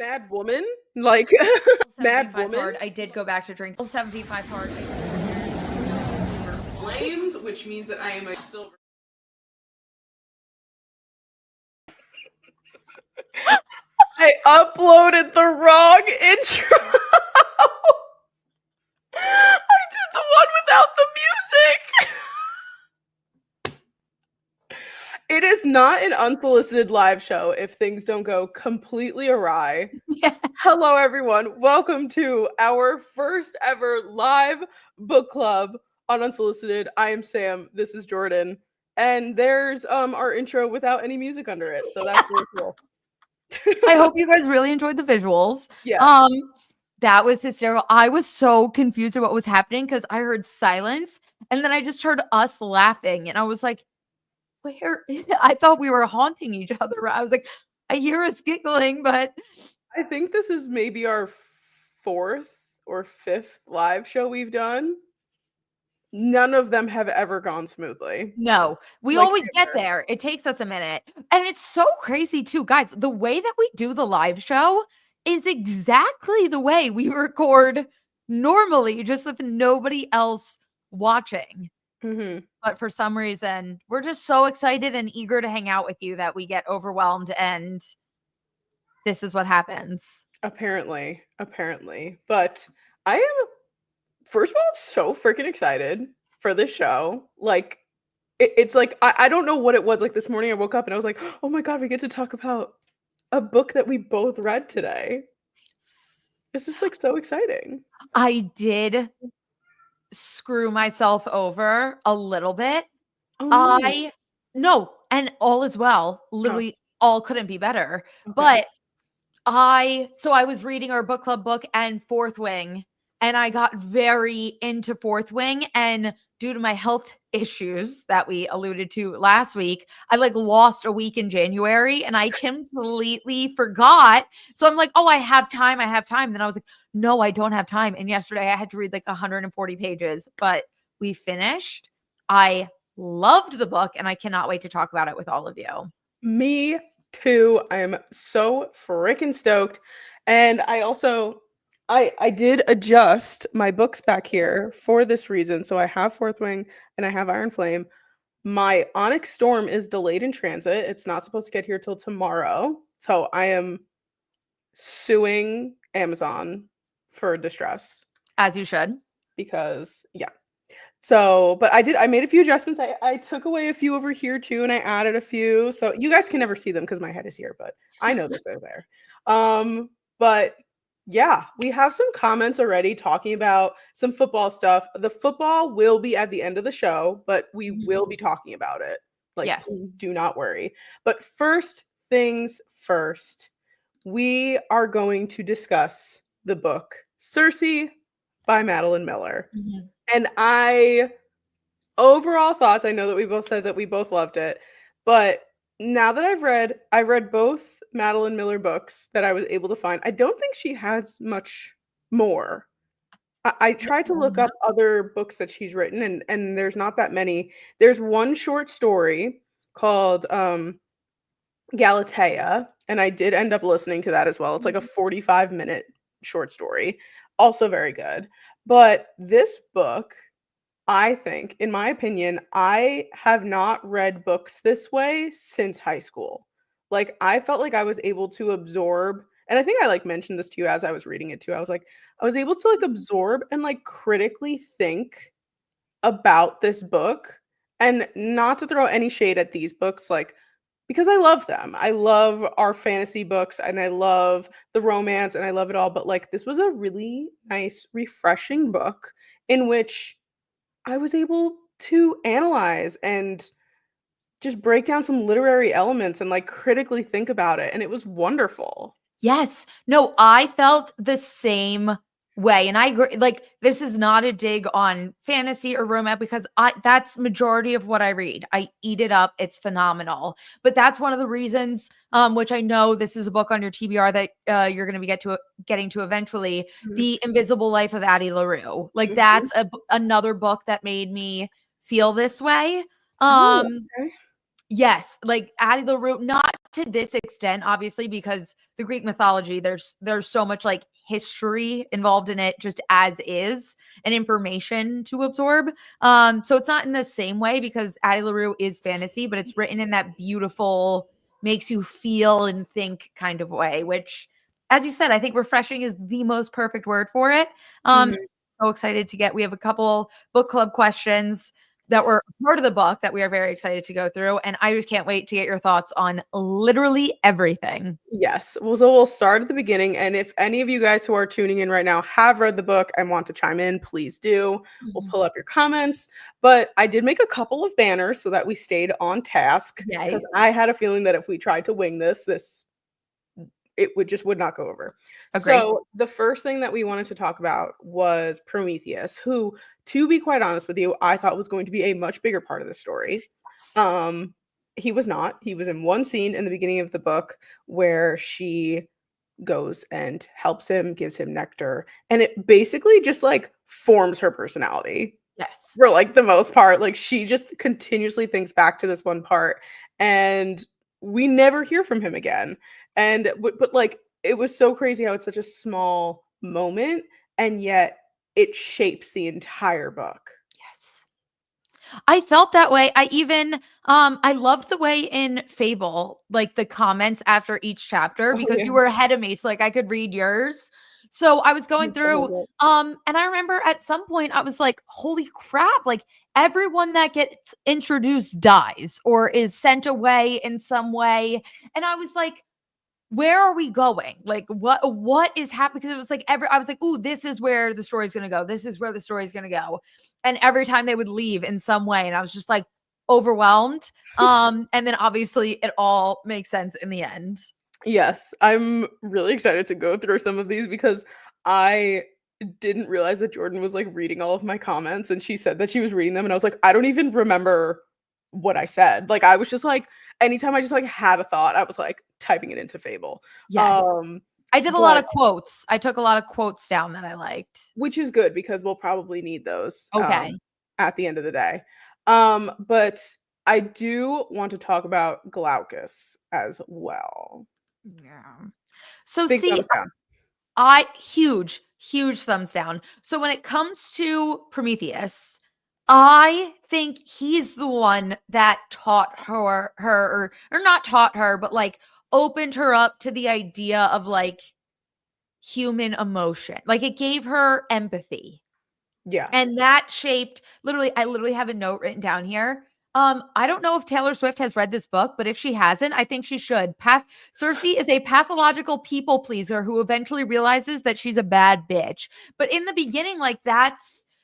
Mad Woman? Like, Mad 75 Woman? hard. I did go back to drink 75 hard. Flames, which means that I am a silver. I uploaded the wrong intro. I did the one without the music. It is not an unsolicited live show if things don't go completely awry. Yeah. Hello, everyone. Welcome to our first ever live book club on Unsolicited. I am Sam. This is Jordan. And there's our intro without any music under it. So that's really cool. I hope you guys really enjoyed the visuals. Yeah. That was hysterical. I was so confused at what was happening because I heard silence and then I just heard us laughing. And I was like, where? I thought we were haunting each other. I was like, I hear us giggling, but I think this is maybe our fourth or fifth live show we've done. None of them have ever gone smoothly. no, we Like, always get ever. there. It takes us a minute. And it's so crazy too, guys. The way that we do the live show is exactly the way we record normally, just with nobody else watching. Mhm. But for some reason, we're just so excited and eager to hang out with you that we get overwhelmed, and this is what happens. Apparently. But I am, first of all, so freaking excited for this show. Like, it's like I don't know what it was. Like, this morning I woke up and I was like, oh my god, we get to talk about a book that we both read today. It's just like so exciting. I did screw myself over a little bit. Oh no. No, and all is well. Oh, Literally all couldn't be better. okay. But I was reading our book club book and Fourth Wing, and I got very into Fourth Wing, and due to my health issues that we alluded to last week, I like lost a week in January and I completely forgot. So I'm like, "Oh, I have time. I have time." Then I was like, "No, I don't have time." And yesterday I had to read like 140 pages, but we finished. I loved the book and I cannot wait to talk about it with all of you. Me too. I am so freaking stoked. And I did adjust my books back here for this reason. So I have Fourth Wing and I have Iron Flame. My Onyx Storm is delayed in transit. It's not supposed to get here till tomorrow. So I am suing Amazon for distress As you should. because yeah. So, but I made a few adjustments. I took away a few over here too, and I added a few. So you guys can never see them because my head is here, but I know that they're there. But yeah, we have some comments already talking about some football stuff. The football will be at the end of the show, but we will be talking about it. Like, Yes. please do not worry. But first things first, we are going to discuss the book Circe by Madeline Miller. Mhm. And overall thoughts, I know that we both said that we both loved it, but now that I read both Madeline Miller books that I was able to find. I don't think she has much more. I tried to look up other books that she's written, and there's not that many. There's one short story called Galatea, and I did end up listening to that as well. It's like a 45-minute short story, also very good. But this book, I think, in my opinion, I have not read books this way since high school. Like, I felt like I was able to absorb, and I think I like mentioned this to you as I was reading it too. I was like, I was able to like absorb and like critically think about this book, and not to throw any shade at these books, like, because I love them. I love our fantasy books and I love the romance and I love it all. But like, this was a really nice, refreshing book in which I was able to analyze and just break down some literary elements and like critically think about it. And it was wonderful. Yes. No, I felt the same way. And I agree. Like, this is not a dig on fantasy or romance because that's majority of what I read. I eat it up. It's phenomenal. But that's one of the reasons, which I know this is a book on your TBR that you're going to be getting to eventually. Mhm. The Invisible Life of Addie LaRue. Like, Mhm. that's another book that made me feel this way. Oh, Um, okay. Yes, like Addie LaRue, not to this extent, obviously, because the Greek mythology, there's so much like history involved in it just as is and information to absorb. So it's not in the same way because Addie LaRue is fantasy, but it's written in that beautiful, makes you feel and think kind of way, which, as you said, I think refreshing is the most perfect word for it. Mhm. So excited to we have a couple book club questions that were part of the book that we are very excited to go through. And I just can't wait to get your thoughts on literally everything. Yes. Well, so we'll start at the beginning. And if any of you guys who are tuning in right now have read the book and want to chime in, please do. We'll pull up your comments. But I did make a couple of banners so that we stayed on task. Yay. Because I had a feeling that if we tried to wing this it would not go over. Agree. So the first thing that we wanted to talk about was Prometheus, who, to be quite honest with you, I thought was going to be a much bigger part of the story. He was not. He was in one scene in the beginning of the book where she goes and helps him, gives him nectar, and it basically just like forms her personality Yes. for like the most part. Like she just continuously thinks back to this one part, and we never hear from him again. And but like it was so crazy how it's such a small moment, and yet it shapes the entire book. Yes. I felt that way. I even I loved the way in Fable, like the comments after each chapter, because yeah. you were ahead of me, so like I could read yours. So I was going through and I remember at some point I was like, holy crap, like everyone that gets introduced dies or is sent away in some way. And I was like, where are we going? Like what is happening? Because it was like I was like, ooh, this is where the story's gonna go. This is where the story's gonna go. And every time they would leave in some way, and I was just like overwhelmed. And then obviously it all makes sense in the end. Yes, I'm really excited to go through some of these because I didn't realize that Jordan was like reading all of my comments, and she said that she was reading them, and I was like, I don't even remember what I said. Like I was just like anytime I just like had a thought, I was like typing it into Fable. Yes. I did a lot of quotes. I took a lot of quotes down that I liked. Which is good because we'll probably need those Okay. at the end of the day. But I do want to talk about Glaucus as well. Yeah. So Big see, thumbs down. huge thumbs down. So when it comes to Prometheus, I think he's the one that taught her or not taught her, but like opened her up to the idea of like human emotion. Like it gave her empathy. Yeah. And that shaped I literally have a note written down here. I don't know if Taylor Swift has read this book, but if she hasn't, I think she should. Circe is a pathological people pleaser who eventually realizes that she's a bad bitch. But in the beginning, like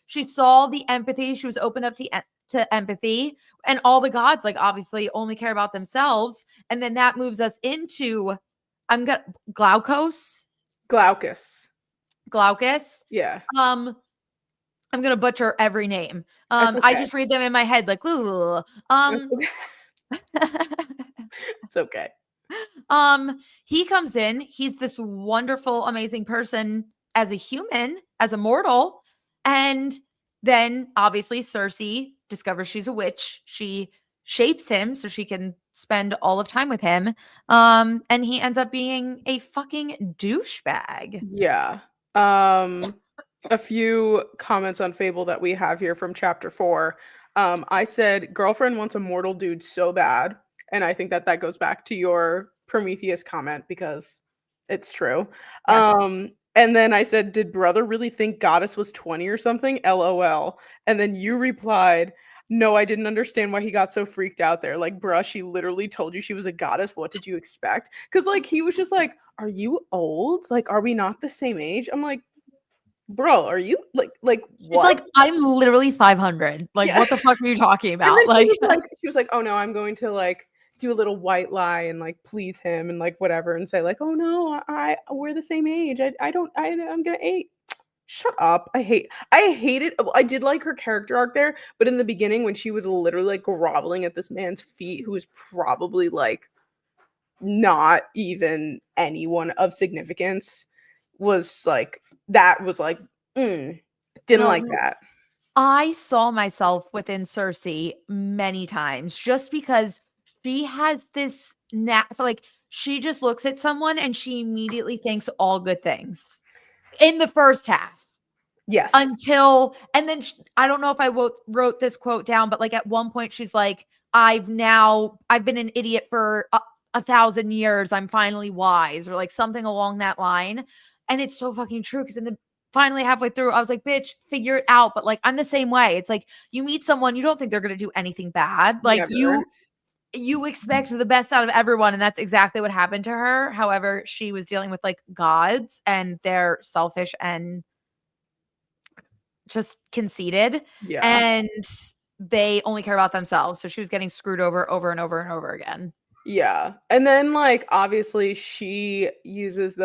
she saw the empathy. She was open up to empathy, and all the gods, like obviously, only care about themselves. And then that moves us into Glaucus. Glaucus. Yeah. I'm gonna butcher every name. I just read them in my head like, ooh. It's okay. He comes in. He's this wonderful, amazing person as a human, as a mortal, and then obviously Circe discovers she's a witch. She shapes him so she can spend all of time with him. And he ends up being a fucking douchebag. Yeah. A few comments on Fable that we have here from chapter 4. I said girlfriend wants a mortal dude so bad, and I think that goes back to your Prometheus comment because it's true. Yes. And then I said, did brother really think goddess was 20 or something? LOL. And then you replied, no, I didn't understand why he got so freaked out there. Like, bruh, she literally told you she was a goddess. What did you expect? Because like he was just like, are you old? Like, are we not the same age? I'm like, bro, are you like She's what? like, I'm literally 500. Like, Yeah. what the fuck are you talking And about? then Like, she was like, oh no, I'm going to like do a little white lie and like please him and like whatever and say like, oh no, we're the same age. I'm gonna age. Shut up. I hate it. I did like her character arc there, but in the beginning when she was literally like groveling at this man's feet who was probably like not even anyone of significance was like didn't like no, that. I saw myself within Circe many times just because she has this like she just looks at someone and she immediately thinks all good things in the first half. Yes. Until, and then I don't know if I wrote this quote down, but like at one point she's like, I've been an idiot for 1,000 years. I'm finally wise, or like something along that line. And it's so fucking true. Cause finally halfway through, I was like, bitch, figure it out. But like, I'm the same way. It's like, you meet someone, you don't think they're going to do anything bad. Like Never. you expect the best out of everyone. And that's exactly what happened to her. However, she was dealing with like gods and they're selfish and just conceited. Yeah. And they only care about themselves. So she was getting screwed over and over and over again. Yeah. And then like obviously she uses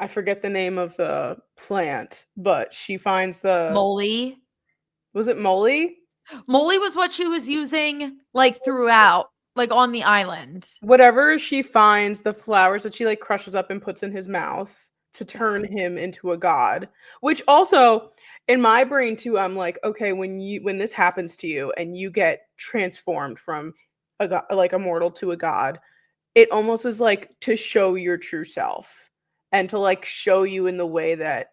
I forget the name of the plant, but she finds Moly. Was it moly? Moly was what she was using like throughout, like on the island. Whatever she finds, the flowers that she like crushes up and puts in his mouth to turn him into a god. Which also in my brain too, I'm like, okay, when this happens to you and you get transformed from a god, like a mortal to a god, it almost is like to show your true self and to like show you in the way that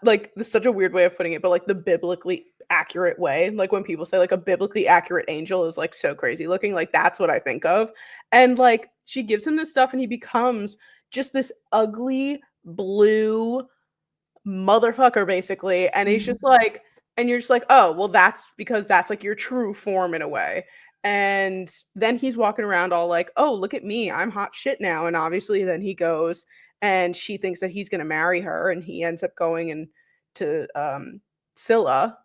like this is such a weird way of putting it, but like the biblically accurate way. Like when people say like a biblically accurate angel is like so crazy looking, like that's what I think of. And like she gives him this stuff and he becomes just this ugly blue motherfucker basically. And he's just like, and you're just like, oh, well, that's because that's like your true form in a way. And then he's walking around all like, oh, look at me, I'm hot shit now. And obviously then he goes and she thinks that he's going to marry her and he ends up going and to Scylla.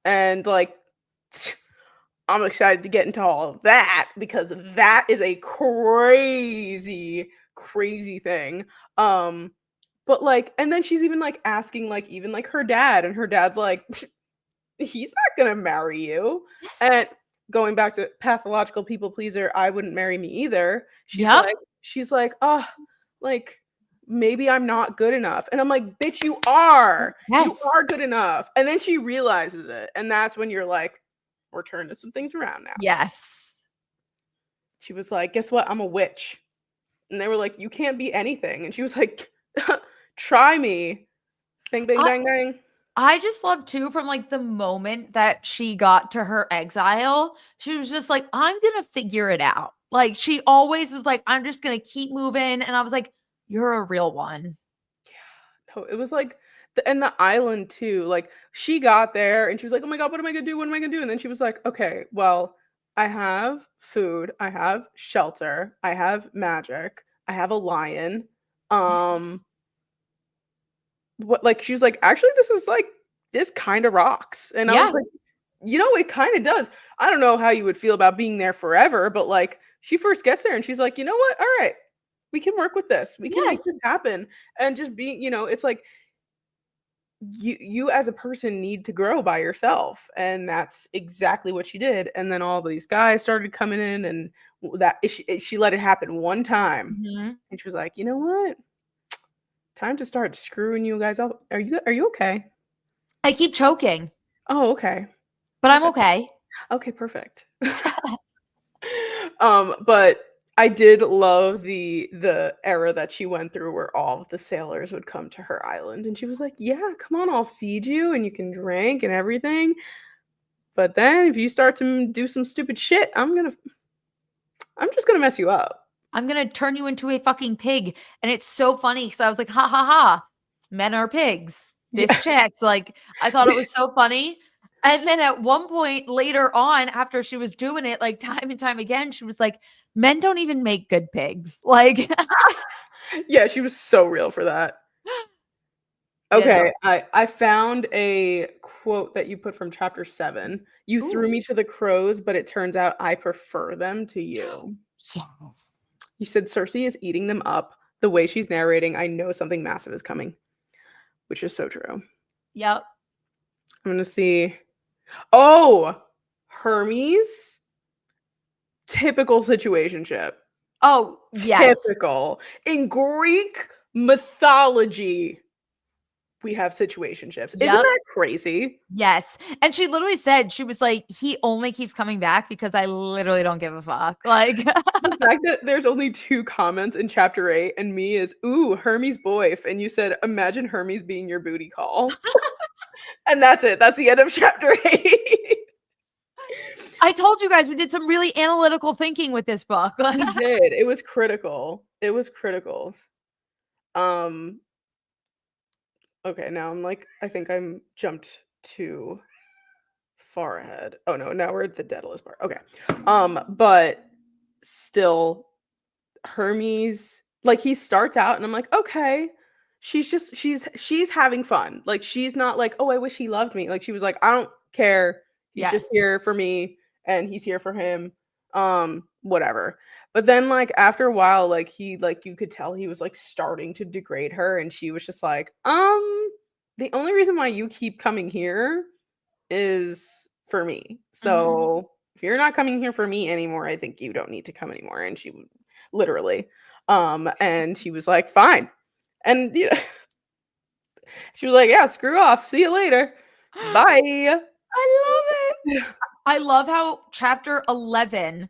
And like I'm excited to get into all of that because that is a crazy thing. But like, and then she's even like asking like even like her dad, and her dad's like, he's not gonna marry you. Yes. And going back to pathological people pleaser, I wouldn't marry me either. She's like, oh, like maybe I'm not good enough. And I'm like, bitch, you are. Yes. You are good enough. And then she realizes it. And that's when you're like, we're turning some things around now. Yes. She was like, guess what? I'm a witch. And they were like, you can't be anything. And she was like, try me. Bang, bang, bang, bang. I just love too from like the moment that she got to her exile, she was just like, I'm going to figure it out. Like she always was like, I'm just going to keep moving. And I was like, you're a real one. Yeah. No, it was like, and the island too. Like she got there and she was like, oh my God, what am I going to do? What am I going to do? And then she was like, okay, well, I have food. I have shelter. I have magic. I have a lion. What, like she was like, actually this kind of rocks. And I was like, you know, it kind of does. I don't know how you would feel about being there forever, but like she first gets there and she's like, you know what, all right, we can work with this, we can make this happen. And just being, you know, it's like you as a person need to grow by yourself, and that's exactly what she did. And then all these guys started coming in, and that she let it happen one time. And she was like, you know what, time to start screwing you guys up. Are you okay? I keep choking. Oh, okay. But I'm okay. Okay, perfect. But I did love the era that she went through where all of the sailors would come to her island and she was like, yeah, come on, I'll feed you and you can drink and everything. But then if you start to do some stupid shit, I'm just gonna mess you up. I'm gonna turn you into a fucking pig. And it's so funny because I was like, ha ha ha, men are pigs. This checks. Like, I thought it was so funny. And then at one point later on, after she was doing it like time and time again, she was like, men don't even make good pigs. Like, yeah, she was so real for that. Okay, I found a quote that you put from chapter 7. You threw me to the crows, but it turns out I prefer them to you. Yes. You said Cersei is eating them up. The way she's narrating, I know something massive is coming, which is so true. Yep. I'm going to see. Oh, Hermes. Typical situationship. Oh, yes. Typical. In Greek mythology. we have situationships. Isn't Yep. that crazy? Yes. And she literally said, she was like, he only keeps coming back because I literally don't give a fuck. Like, The fact that there's only 2 comments in chapter 8 and me is, "Ooh, Hermes boyf," and you said, "Imagine Hermes being your booty call." And that's it. That's the end of chapter 8. I told you guys we did some really analytical thinking with this book. We did. It was critical. It was critical. Um, okay, now I'm like, I think I'm jumped too far ahead. Oh no, now we're at the Daedalus part. Okay. But still Hermes, like he starts out and I'm like, okay, she's having fun. Like she's not like, oh, I wish he loved me. Like she was like, I don't care. He's just Yes. here for me and he's here for him. Whatever. But then like after a while, like he like you could tell he was like starting to degrade her and she was just like, the only reason why you keep coming here is for me. So if you're not coming here for me anymore, I think you don't need to come anymore. And she would literally. And she was like, fine. And you know, she was like, yeah, screw off. See you later. Bye. I love it. I love how chapter 11,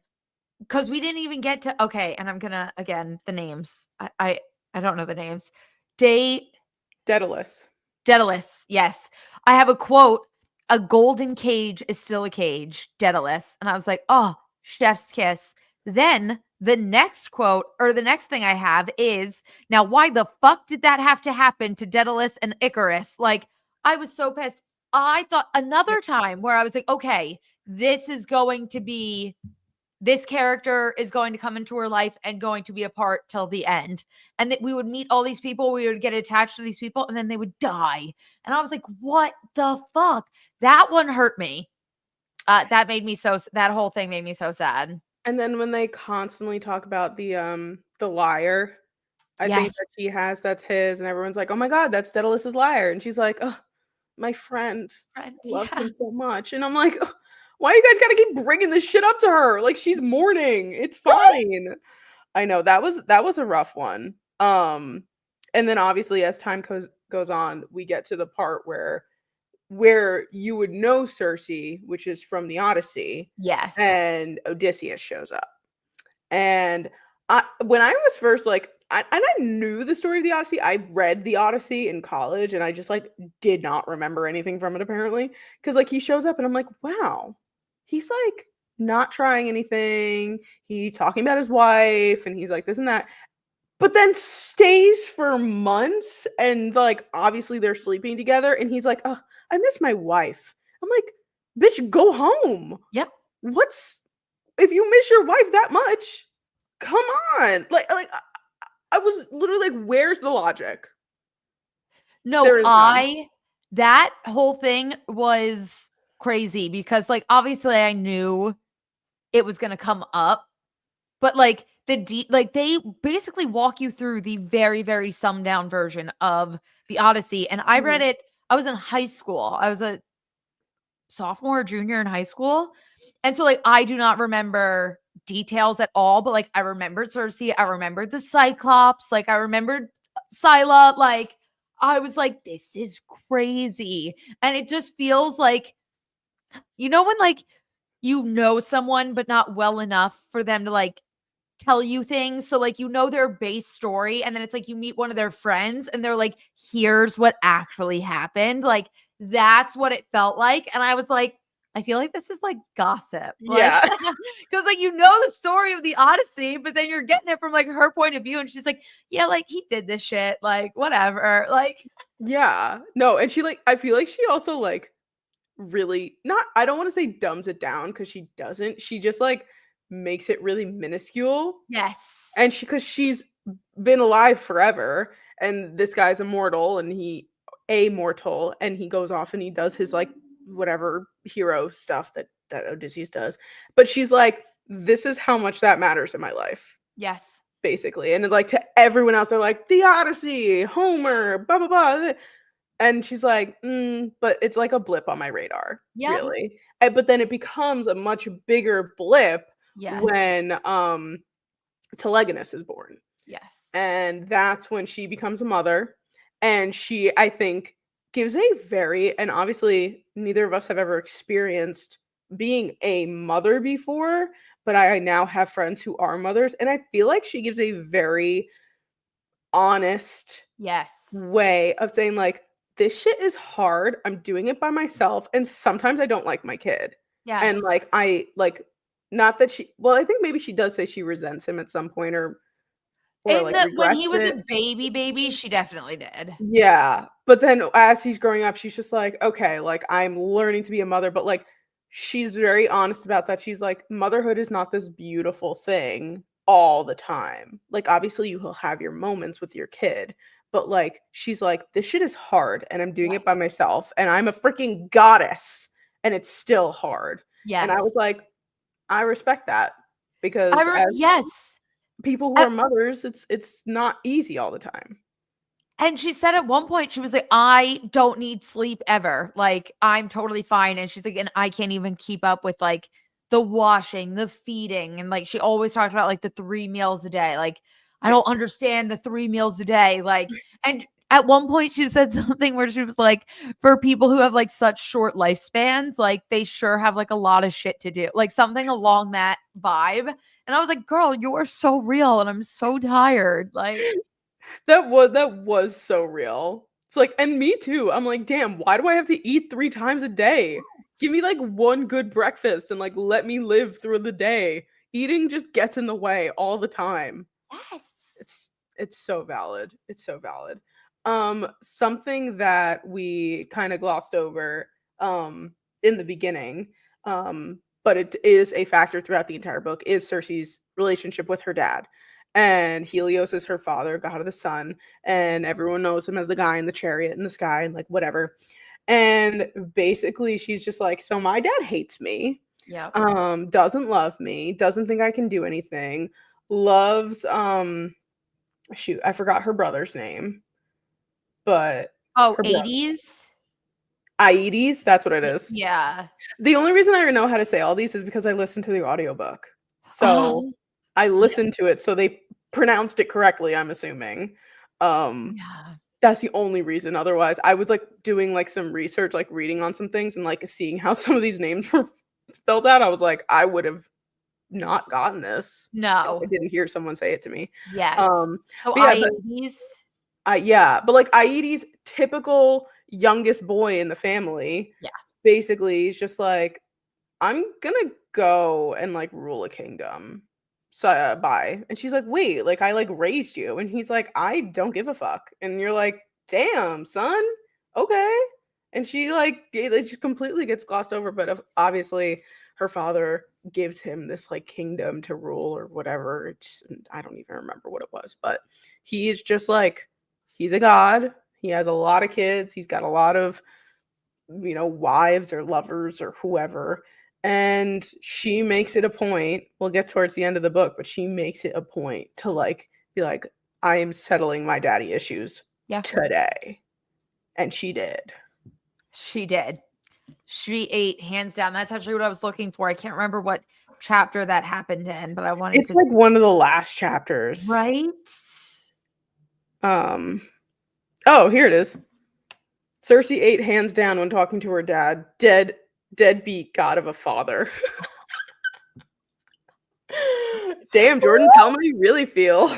because we didn't even get to, okay, and I'm gonna, again, the names. I don't know the names. Daedalus. Yes. I have a quote, a golden cage is still a cage, Daedalus. And I was like, oh, chef's kiss. Then the next quote, or the next thing I have is, now why the fuck did that have to happen to Daedalus and Icarus? Like, I was so pissed. I thought another time where I was like, okay, this character is going to come into her life and going to be a part till the end. And that we would meet all these people, we would get attached to these people, and then they would die. And I was like, what the fuck? That one hurt me. That whole thing made me so sad. And then when they constantly talk about the lyre, I think Yes. that she has that's his, and everyone's like, oh my god, that's Daedalus's lyre. And she's like, oh, my friend loves Yeah. him so much. And I'm like, "Ugh, why you guys gotta keep bringing this shit up to her? Like she's mourning. It's fine." I know that was a rough one. And then obviously as time goes on, we get to the part where you would know Cersei, which is from the Odyssey, Yes. and Odysseus shows up. And when I was first like, I knew the story of the Odyssey. I read the Odyssey in college, and I just like did not remember anything from it apparently. Because like he shows up, and I'm like, wow, he's like not trying anything. He's talking about his wife, and he's like this and that, but then stays for months, and like obviously they're sleeping together, and he's like, oh, I miss my wife. I'm like, bitch, go home. Yep. What's if you miss your wife that much? Come on. I was literally like, where's the logic? No, There is none. that whole thing was crazy because, like, obviously I knew it was gonna come up, but like they basically walk you through the very, very summed down version of the Odyssey. And I read Mhm. it, I was in high school. I was a sophomore or junior in high school. And so like I do not remember details at all, but like I remembered Cersei, I remembered the Cyclops, like I remembered Scylla, like I was like, this is crazy. And it just feels like, when like you know someone, but not well enough for them to like tell you things. So like their base story, and then it's like you meet one of their friends and they're like, here's what actually happened. Like that's what it felt like. And I was like, I feel like this is like gossip. Like, Yeah. because like the story of the Odyssey, but then you're getting it from like her point of view, and she's like, yeah, like he did this shit, like whatever. Like, Yeah. No, and she like I feel like she also like really not I don't want to say dumbs it down because she doesn't. She just like makes it really minuscule. yes. And because she's been alive forever, and this guy's immortal, and he goes off and he does his like whatever hero stuff that Odysseus does. But she's like, this is how much that matters in my life, Yes. basically. And like to everyone else, they're like, the Odyssey, Homer, blah blah blah. And she's like, but it's like a blip on my radar, Yep. really. But then it becomes a much bigger blip Yes. when Telegonus is born. Yes. And that's when she becomes a mother. And she, I think, gives a very, and obviously neither of us have ever experienced being a mother before, but I now have friends who are mothers, and I feel like she gives a very honest Yes. way of saying, like, "This shit is hard, I'm doing it by myself, and sometimes I don't like my kid." And, Yes. like, not that she, well, I think maybe she does say she resents him at some point, or, In like, the when regrets he was it. a baby, she definitely did. Yeah, but then as he's growing up, she's just like, "Okay, like, I'm learning to be a mother," but, like, she's very honest about that. She's like, "Motherhood is not this beautiful thing all the time." Like, obviously, you will have your moments with your kid, but, like, she's like, "This shit is hard, and I'm doing Yes. it by myself, and I'm a freaking goddess, and it's still hard." And I was Yes. like, "I respect that," because as Yes. people who Uh, are mothers, it's not easy all the time. and she said at one point, she was like, "I don't need sleep ever. Like, I'm totally fine." And she's like, "And I can't even keep up with, like, the washing, the feeding." And, like, she always talked about, like, the 3 meals a day. Like, "I Yeah. don't understand the 3 meals a day." Like, and at one point she said something where she was like, "For people who have, like, such short lifespans, like, they sure have, like, a lot of shit to do." Like, something along that vibe. And I was like, "Girl, you are so real, and I'm so tired." Like, That was so real. It's like, and me too. I'm like, "Damn, why do I have to eat 3 times a day? Give me, like, 1 good breakfast and, like, let me live through the day." Eating just gets in the way all the time. yes. It's so valid. It's so valid. Something that we kinda glossed over, in the beginning, but it is a factor throughout the entire book, is Cersei's relationship with her dad. And Helios is her father, god of the sun, and everyone knows him as the guy in the chariot in the sky and, like, whatever. And basically, she's just like, "So my dad hates me, Yep. doesn't love me, doesn't think I can do anything, loves, shoot, I forgot her brother's name, but Oh, her brother 80s? Aedes, that's what it is. Yeah. The only reason I know how to say all these is because I listened to the audiobook. So, Oh, I yeah, listened to it, so they pronounced it correctly, I'm assuming. Um, yeah. that's the only reason, otherwise, I was, like, doing, like, some research, like, reading on some things and, like, seeing how some of these names were spelled out, I was like, "I would have not gotten this if I No. didn't hear someone say it to me." Yes. Um, So but yeah, but IEDs? yeah, but, like, Aedes, typical youngest boy in the family, Yeah. basically is just like, "I'm gonna go and, like, rule a kingdom. So, bye." And she's like, "Wait, like, I, like, raised you." And he's like, "I don't give a fuck." And you're like, "Damn, son, okay." And she, like, it just completely gets glossed over, but obviously, her father gives him this, like, kingdom to rule or whatever. I don't even remember what it was, but he's just like, he's a god. He has a lot of kids. He's got a lot of, wives or lovers or whoever. And she makes it a point, we'll get towards the end of the book, but she makes it a point to, like, be like, "I am settling my daddy issues Yeah, today." And she did. she did. She ate hands down. That's actually what I was looking for. I can't remember what chapter that happened in, but I wanted It's to like one of the last chapters. right? Um, oh, here it is. Cersei ate hands down when talking to her dad. Deadbeat god of a father. Damn, Jordan, tell me how you really feel.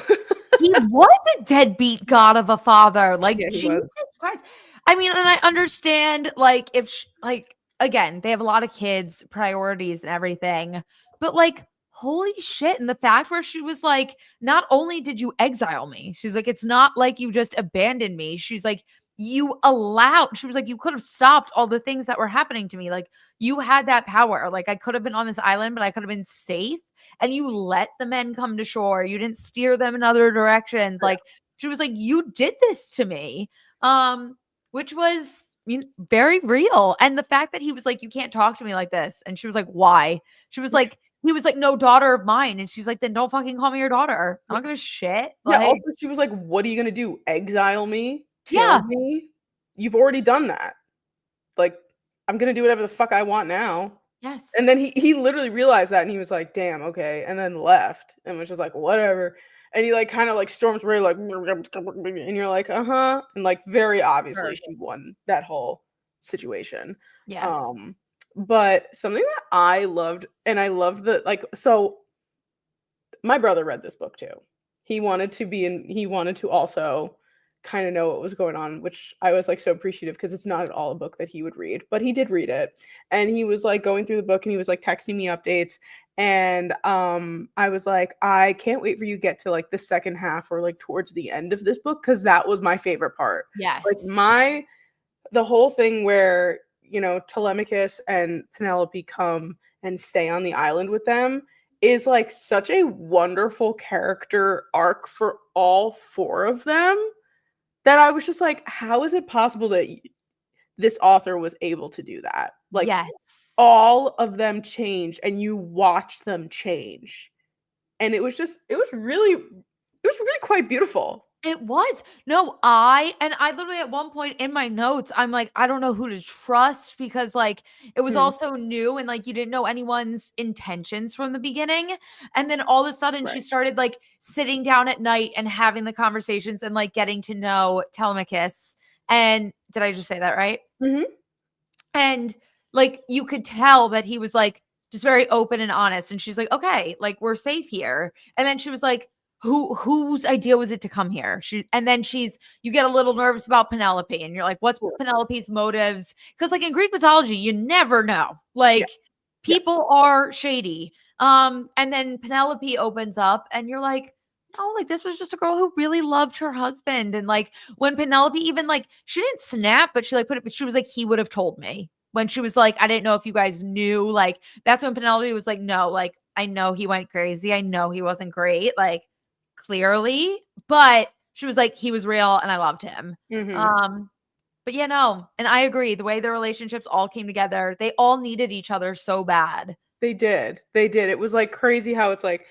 He was a deadbeat god of a father, like, Yeah, he Jesus was. Christ. I mean, and I understand, like, if sh like, again, they have a lot of kids, priorities and everything, but, like, holy shit, and the fact where she was like, "Not only did you exile me," she's like, "It's not like you just abandoned me." She's like, "You allowed," she was like, "You could have stopped all the things that were happening to me, like, you had that power, like, I could have been on this island, but I could have been safe, and you let the men come to shore. You didn't steer them in other directions." Yeah. Like, she was like, "You did this to me." Which was, very real. And the fact that he was like, "You can't talk to me like this." And she was like, "Why?" She was like, he was like, "No, daughter of mine." And she's like, "Then don't fucking call me your daughter. I Yeah. don't give a shit." Yeah, Like, also, she was like, "What are you gonna do? Exile me? Kill yeah. me? You've already done that. Like, I'm gonna do whatever the fuck I want now." Yes. And then he literally realized that, and he was like, "Damn, okay," and then left and was just like, "Whatever." And he like kind of like storms away like and you're like, uh-huh. And like very obviously Sure. she won that whole situation. Yes. But something that I loved, and I loved the like so my brother read this book too. He wanted to also kind of know what was going on, which I was like so appreciative because it's not at all a book that he would read, but he did read it. And he was like going through the book and he was like texting me updates. And I was like, I can't wait for you to get to like the second half or like towards the end of this book because that was my favorite part. Like Yes. the whole thing where, you know, Telemachus and Penelope come and stay on the island with them is like such a wonderful character arc for all four of them that I was just like, how is it possible that this author was able to do that? Like Yes. all of them change and you watch them change. And it was really quite beautiful. It was. No, I literally at one point in my notes, I'm like, I don't know who to trust because like it was Hmm. also new and like you didn't know anyone's intentions from the beginning. And then all of a sudden she Right. started like sitting down at night and having the conversations and like getting to know Telemachus. And did I just say that right? Hmm. And like you could tell that he was like just very open and honest. And she's like, okay, like we're safe here. And then she was like, whose idea was it to come here? And then you get a little nervous about Penelope and you're like, what's Penelope's motives? Because like in Greek mythology, you never know. Yeah. Like Yeah. people are shady. And then Penelope opens up and you're like, no, like this was just a girl who really loved her husband. And like when Penelope even like she didn't snap, but she like put it, but she was like, he would have told me when she was like, I didn't know if you guys knew. Like that's when Penelope was like, no, like I know he went crazy. I know he wasn't great, like clearly, but she was like, he was real and I loved him. Hmm. Um, but yeah, no, and I agree. The way the relationships all came together, they all needed each other so bad. They did. They did. It was like crazy how it's like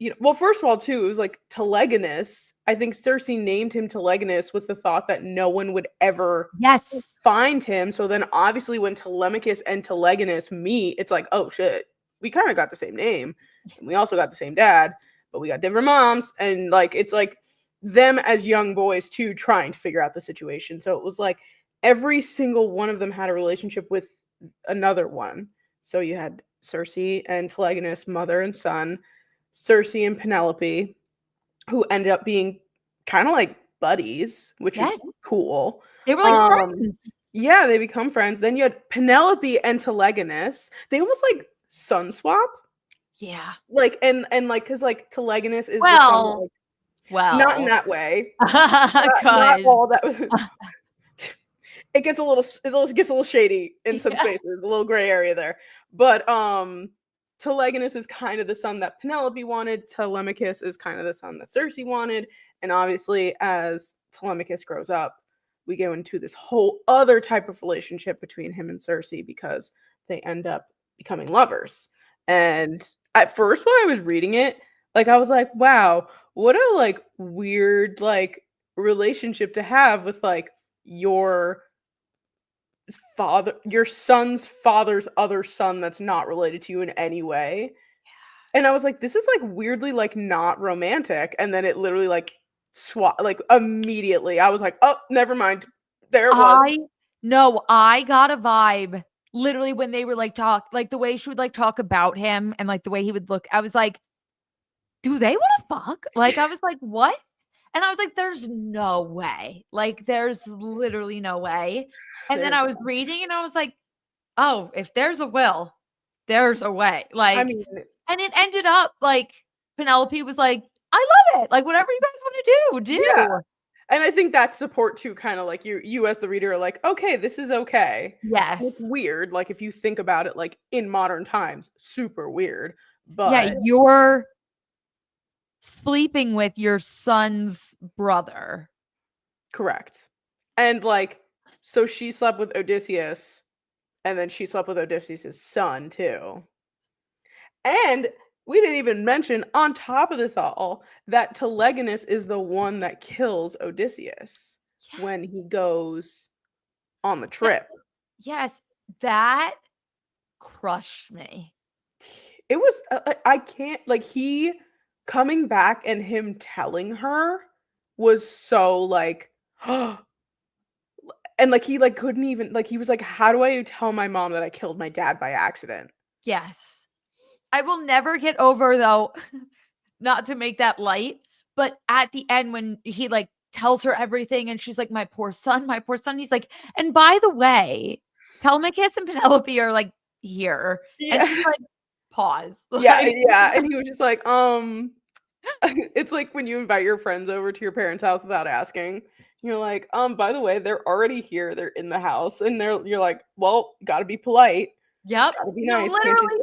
you know, well, first of all, too, it was like Telegonus. I think Cersei named him Telegonus with the thought that no one would ever Yes. find him. So then obviously when Telemachus and Telegonus meet, it's like, oh shit, we kind of got the same name. And we also got the same dad, but we got different moms. And like it's like them as young boys too trying to figure out the situation. So it was like every single one of them had a relationship with another one. So you had Cersei and Telegonus, mother and son, Cersei and Penelope, who ended up being kind of like buddies, which Yes. was cool. They were like Um, friends. yeah, they become friends. Then you had Penelope and Telegonus. They almost like son swap. Yeah. Like and like because like Telegonus is the son that Well, like not in well, that way. Not cause all that. It gets a little gets a little shady in some yeah. spaces, a little gray area there. But Telegonus is kind of the son that Penelope wanted. Telemachus is kind of the son that Cersei wanted. And obviously, as Telemachus grows up, we go into this whole other type of relationship between him and Cersei because they end up becoming lovers. And at first, when I was reading it, like I was like, wow, what a like weird like relationship to have with like your your son's father's other son that's not related to you in any way. And I was like, this is like weirdly like not romantic. And then it literally like like immediately I was like, oh, never mind. There it was. I no, I got a vibe literally when they were like like the way she would like talk about him and like the way he would look. I was like, do they want to fuck? Like I was like, what? And I was like, there's no way. Like there's literally no way. And then There's I was reading and I was like, oh, if there's a will, there's a way. I Like, mean, and it ended up like Penelope was like, I love it. Like whatever you guys want to do, yeah. do. And I think that support too kind of like you as the reader are like, okay, this is okay. And it's Yes. weird, like if you think about it like in modern times, super weird. Yeah, But you're sleeping with your son's brother. correct. And like so she slept with Odysseus and then she slept with Odysseus' son too. And we didn't even mention on top of this all that Telegonus is the one that kills Odysseus when Yes. he goes on the That, trip. yes, that crushed me. It was I can't like he coming back and him telling her was so like and like he like couldn't even like he was like, how do I tell my mom that I killed my dad by accident? Yes. I will never get over though, not to make that light, but at the end when he like tells her everything and she's like, my poor son. He's like, and by the way, Telemachus and Penelope are like here. And Yeah. she's like, pause. Yeah, Like, yeah, and he was just like, it's like when you invite your friends over to your parents' house without asking. You're like, by the way, they're already here. They're in the house, and you're like, well, gotta be polite, yep. gotta be No, nice. literally.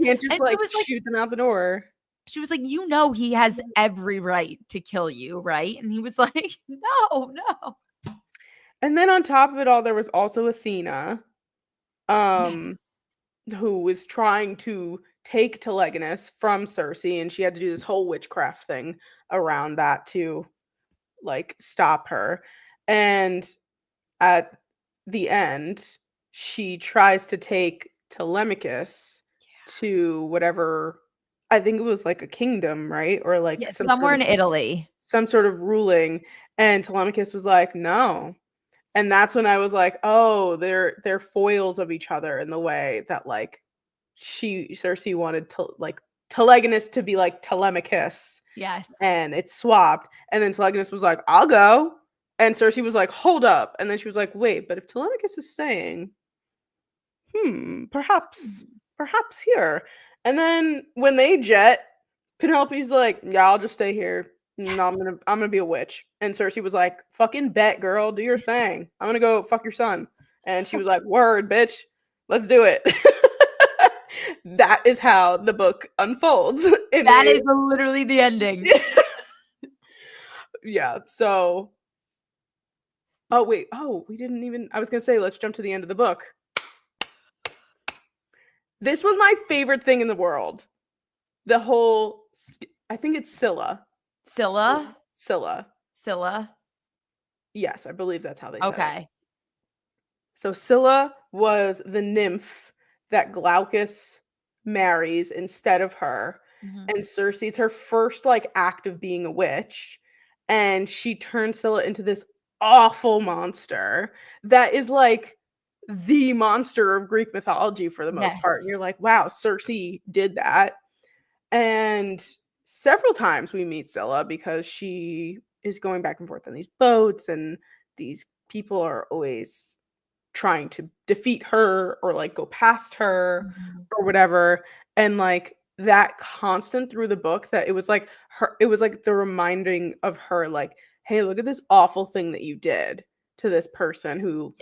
Can't just And it like was like, shoot them out the door. she was like, you know, he has every right to kill you, right? And he was like, no, no. And then on top of it all, there was also Athena, Yes. um, who was trying to take Telegonus from Cersei, and she had to do this whole witchcraft thing around that to like stop her. And at the end, she tries to take Telemachus to whatever, I think it was like a kingdom, right? Or like Yeah, somewhere in Italy. some sort of ruling. And Telemachus was like, no. And that's when I was like, oh, they're foils of each other in the way that like Cersei wanted to like Telegonus to be like Telemachus, Yes. and it swapped. And then Telegonus was like, I'll go. And Cersei was like, hold up. And then she was like, wait, but if Telemachus is saying, perhaps here. And then when they jet, Penelope's like, yeah, I'll just stay here. No, I'm gonna be a witch. And Cersei was like, fucking bet, girl, do your thing. I'm gonna go fuck your son. And she was like, word, bitch, let's do it. That is how the book unfolds. That is literally the ending. Yeah. So oh wait, we didn't even I was gonna say let's jump to the end of the book. This was my favorite thing in the world. The whole I think it's Scylla. Scylla? Scylla. Scylla? Yes, I believe that's how they said it. Okay. So Scylla was the nymph that Glaucus marries instead of her. Mhm. And Cersei, it's her first like act of being a witch. And she turns Scylla into this awful monster that is like the monster of Greek mythology for the most part. And Yes. you're like, wow, Cersei did that. And several times we meet Scylla because she is going back and forth on these boats, and these people are always trying to defeat her or like go past her Mhm. or whatever. And like that constant through the book that it was like the reminding of her, like, hey, look at this awful thing that you did to this person who,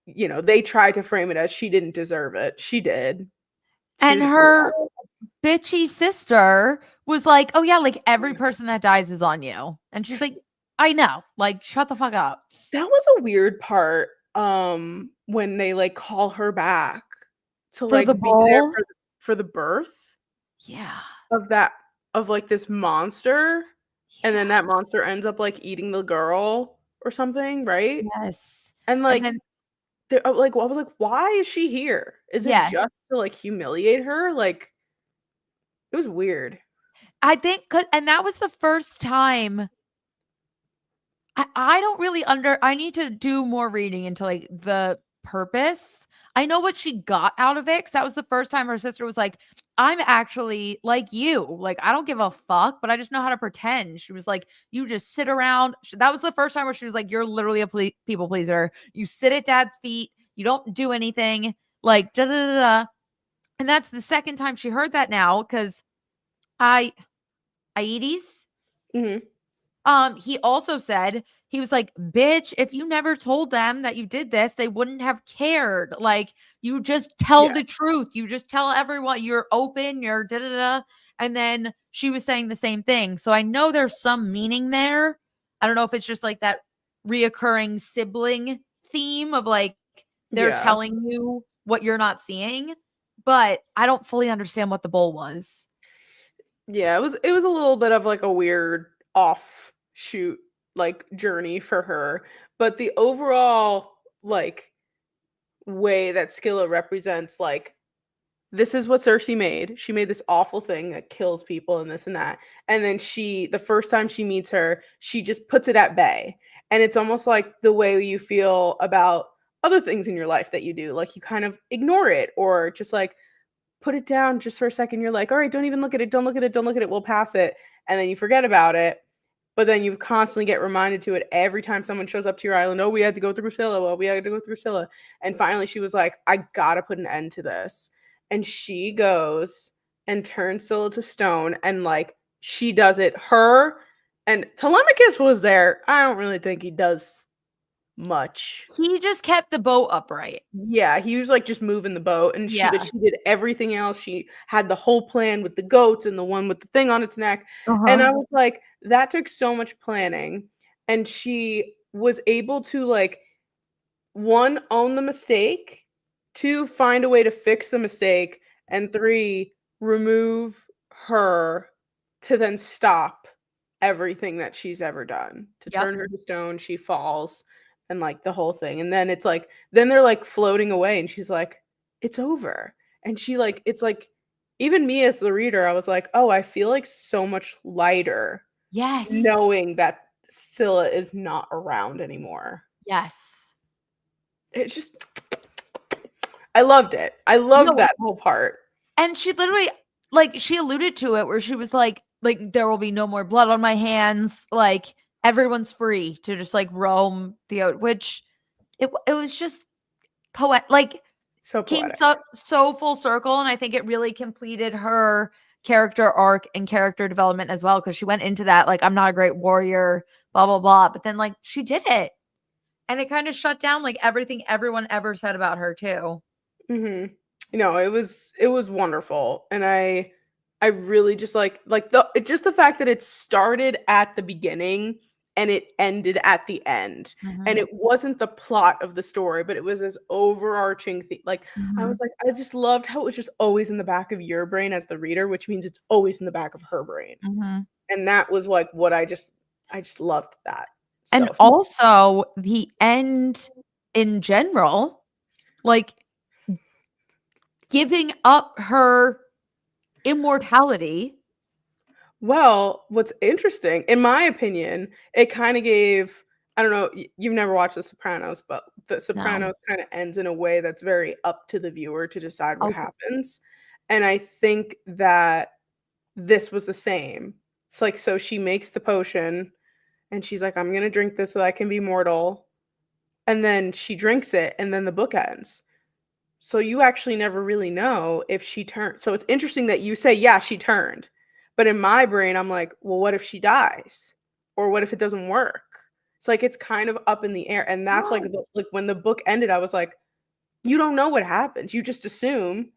Yeah. they tried to frame it as she didn't deserve it. She did. And To her bitchy sister was like, "Oh yeah, like every person that dies is on you." And she's like, "I know. Like shut the fuck up." that was a weird part, when they like call her back to For the like be there bowl? for the birth Yeah. of that of like this monster, and then Yeah. that monster ends up like eating the girl or something, right? Yes. And And like then like I was like, why is she here? Is it yeah, just to like humiliate her? Like it was weird. I think and that was the first time I don't really I need to do more reading into like the purpose. I know what she got out of it because that was the first time her sister was like, I'm actually like you. Like, I don't give a fuck, but I just know how to pretend. She was like, you just sit around. That was the first time where she was like, you're literally a people pleaser. You sit at dad's feet. You don't do anything. Like, da da da da. And that's the second time she heard that now because I, Aedes, Mhm. he also said, he was like, "Bitch, if you never told them that you did this, they wouldn't have cared. Like, you just tell Yeah. the truth. You just tell everyone you're open, you're da da da." And then she was saying the same thing. So I know there's some meaning there. I don't know if it's just like that reoccurring sibling theme of like they're Yeah. telling you what you're not seeing, but I don't fully understand what the bowl was. Yeah, it was a little bit of like a weird offshoot like journey for her, but the overall like way that Skilla represents like this is what Cersei made. She made this awful thing that kills people and this and that. And then the first time she meets her, she just puts it at bay. And it's almost like the way you feel about other things in your life that you do. Like you kind of ignore it or just like put it down just for a second. You're like, all right, don't even look at it. Don't look at it. Don't look at it. We'll pass it. And then you forget about it. But then you constantly get reminded to it every time someone shows up to your island. Oh, we had to go through Scylla. Well, we had to go through Scylla. And finally she was like, I gotta put an end to this. And she goes and turns Scylla to stone. And like she does it. Her and Telemachus was there. I don't really think he does much. He just kept the boat upright. Yeah, he was like just moving the boat, and Yeah. but she did everything else. She had the whole plan with the goats and the one with the thing on its neck. And I was like, that took so much planning. And she was able to like one, own the mistake, two, find a way to fix the mistake, and three, remove her to then stop everything that she's ever done. To Yep. turn her to stone, she falls and like the whole thing. And then it's like, then they're like floating away and she's like, it's over. And she like, it's like, even me as the reader, I was like, oh, I feel like so much lighter Yes. knowing that Scylla is not around anymore. Yes. It's just, I loved it. I loved that whole part. And she literally, like, she alluded to it where she was like, there will be no more blood on my hands. Like, everyone's free to just like roam the which it was just like so came poetic. so full circle. And I think it really completed her character arc and character development as well. Cause she went into that, like, I'm not a great warrior, blah, blah, blah. But then like she did it. And it kind of shut down like everything everyone ever said about her too. Mm-hmm. No, it was wonderful. And I really just like the fact that it started at the beginning and it ended at the end. And it wasn't the plot of the story, but it was this overarching thing. Like I was like, I just loved how it was just always in the back of your brain as the reader, which means it's always in the back of her brain. And that was like what I just loved that. And also the end in general, like giving up her immortality. Well, what's interesting, in my opinion, it kind of gave, I don't know, you've never watched The Sopranos, but The Sopranos kind of ends in a way that's very up to the viewer to decide what happens. And I think that this was the same. It's like, so she makes the potion and she's like, I'm going to drink this so that I can be mortal. And then she drinks it and then the book ends. So you actually never really know if she turned. So it's interesting that you say, yeah, she turned. But in my brain, I'm like, well, what if she dies? Or what if it doesn't work? It's like, it's kind of up in the air. And that's like when the book ended, I was like, you don't know what happens. You just assume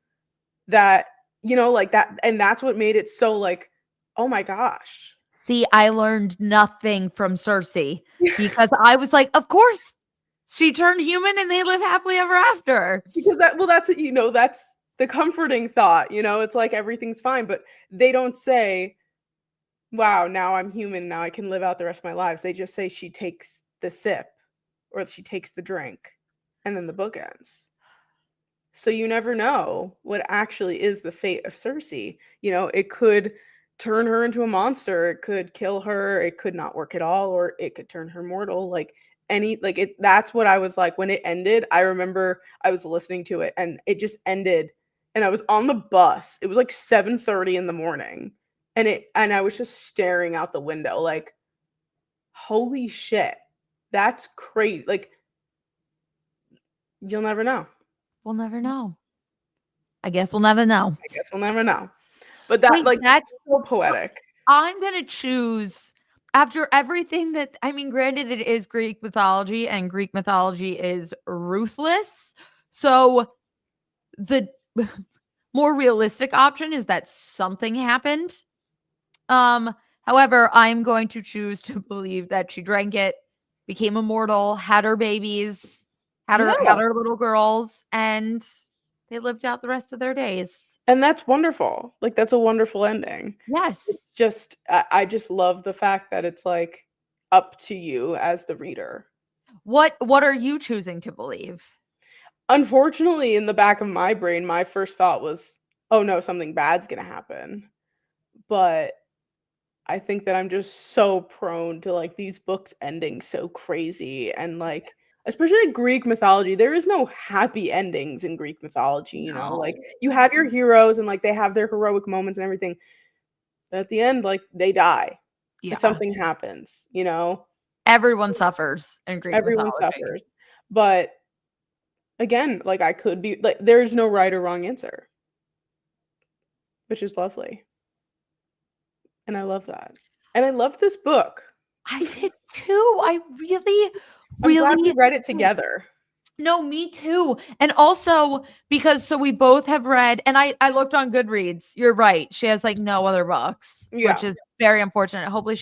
that, like that. And that's what made it so like, oh my gosh. See, I learned nothing from Cersei because I was like, of course she turned human and they live happily ever after. Because that's what, that's the comforting thought, it's like everything's fine, but they don't say, wow, now I'm human, now I can live out the rest of my lives. They just say she takes the sip or she takes the drink and then the book ends. So you never know what actually is the fate of Cersei. It could turn her into a monster, it could kill her, it could not work at all, or it could turn her mortal. That's what I was like when it ended. I remember I was listening to it and it just ended. And I was on the bus. It was like 7:30 in the morning. And I was just staring out the window like, holy shit. That's crazy. Like, you'll never know. We'll never know. I guess we'll never know. But that's so poetic. I'm going to choose after everything that, I mean, granted, it is Greek mythology and Greek mythology is ruthless. So the more realistic option is that something happened. However, I'm going to choose to believe that she drank it, became immortal, had her babies, had her little girls, and they lived out the rest of their days. And that's wonderful. Like, that's a wonderful ending. Yes. It's just, I just love the fact that it's like up to you as the reader. What are you choosing to believe? Unfortunately, in the back of my brain, my first thought was oh no, something bad's gonna happen. But I think that I'm just so prone to like these books ending so crazy and like especially Greek mythology, there is no happy endings in Greek mythology, you know? Like No. you have your heroes and like they have their heroic moments and everything. But at the end, like they die. Yeah. Something happens, you know? Everyone suffers in Greek Everyone mythology. suffers. But again, like I could be like there's no right or wrong answer, which is lovely. And I love that. And I loved this book. I did too. I really, I'm glad we really read it do. together. No, me too. And also because so we both have read, and I looked on Goodreads. You're right. She has like no other books, which Yeah. is very unfortunate. Hopefully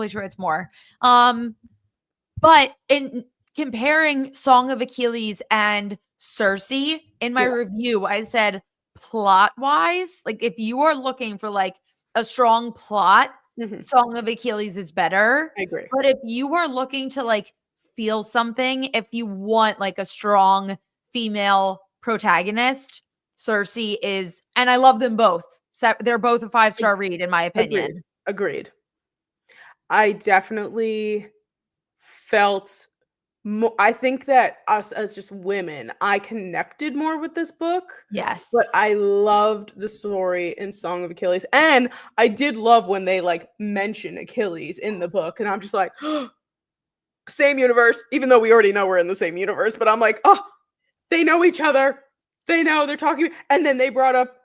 she writes more. But in comparing Song of Achilles and Circe, in my Yeah. review, I said plot wise, like if you are looking for like a strong plot, Mhm. Song of Achilles is better. I agree. But if you are looking to like feel something, if you want like a strong female protagonist, Circe is, and I love them both. They're both a 5-star read, in my Agreed. opinion. Agreed. I definitely felt I think that us as just women, I connected more with this book, Yes. but I loved the story in Song of Achilles, and I did love when they, like, mention Achilles in the book, and I'm just like, "Same universe," even though we already know we're in the same universe, but I'm like, "Oh, they know each other. They know, they're talking," and then they brought up,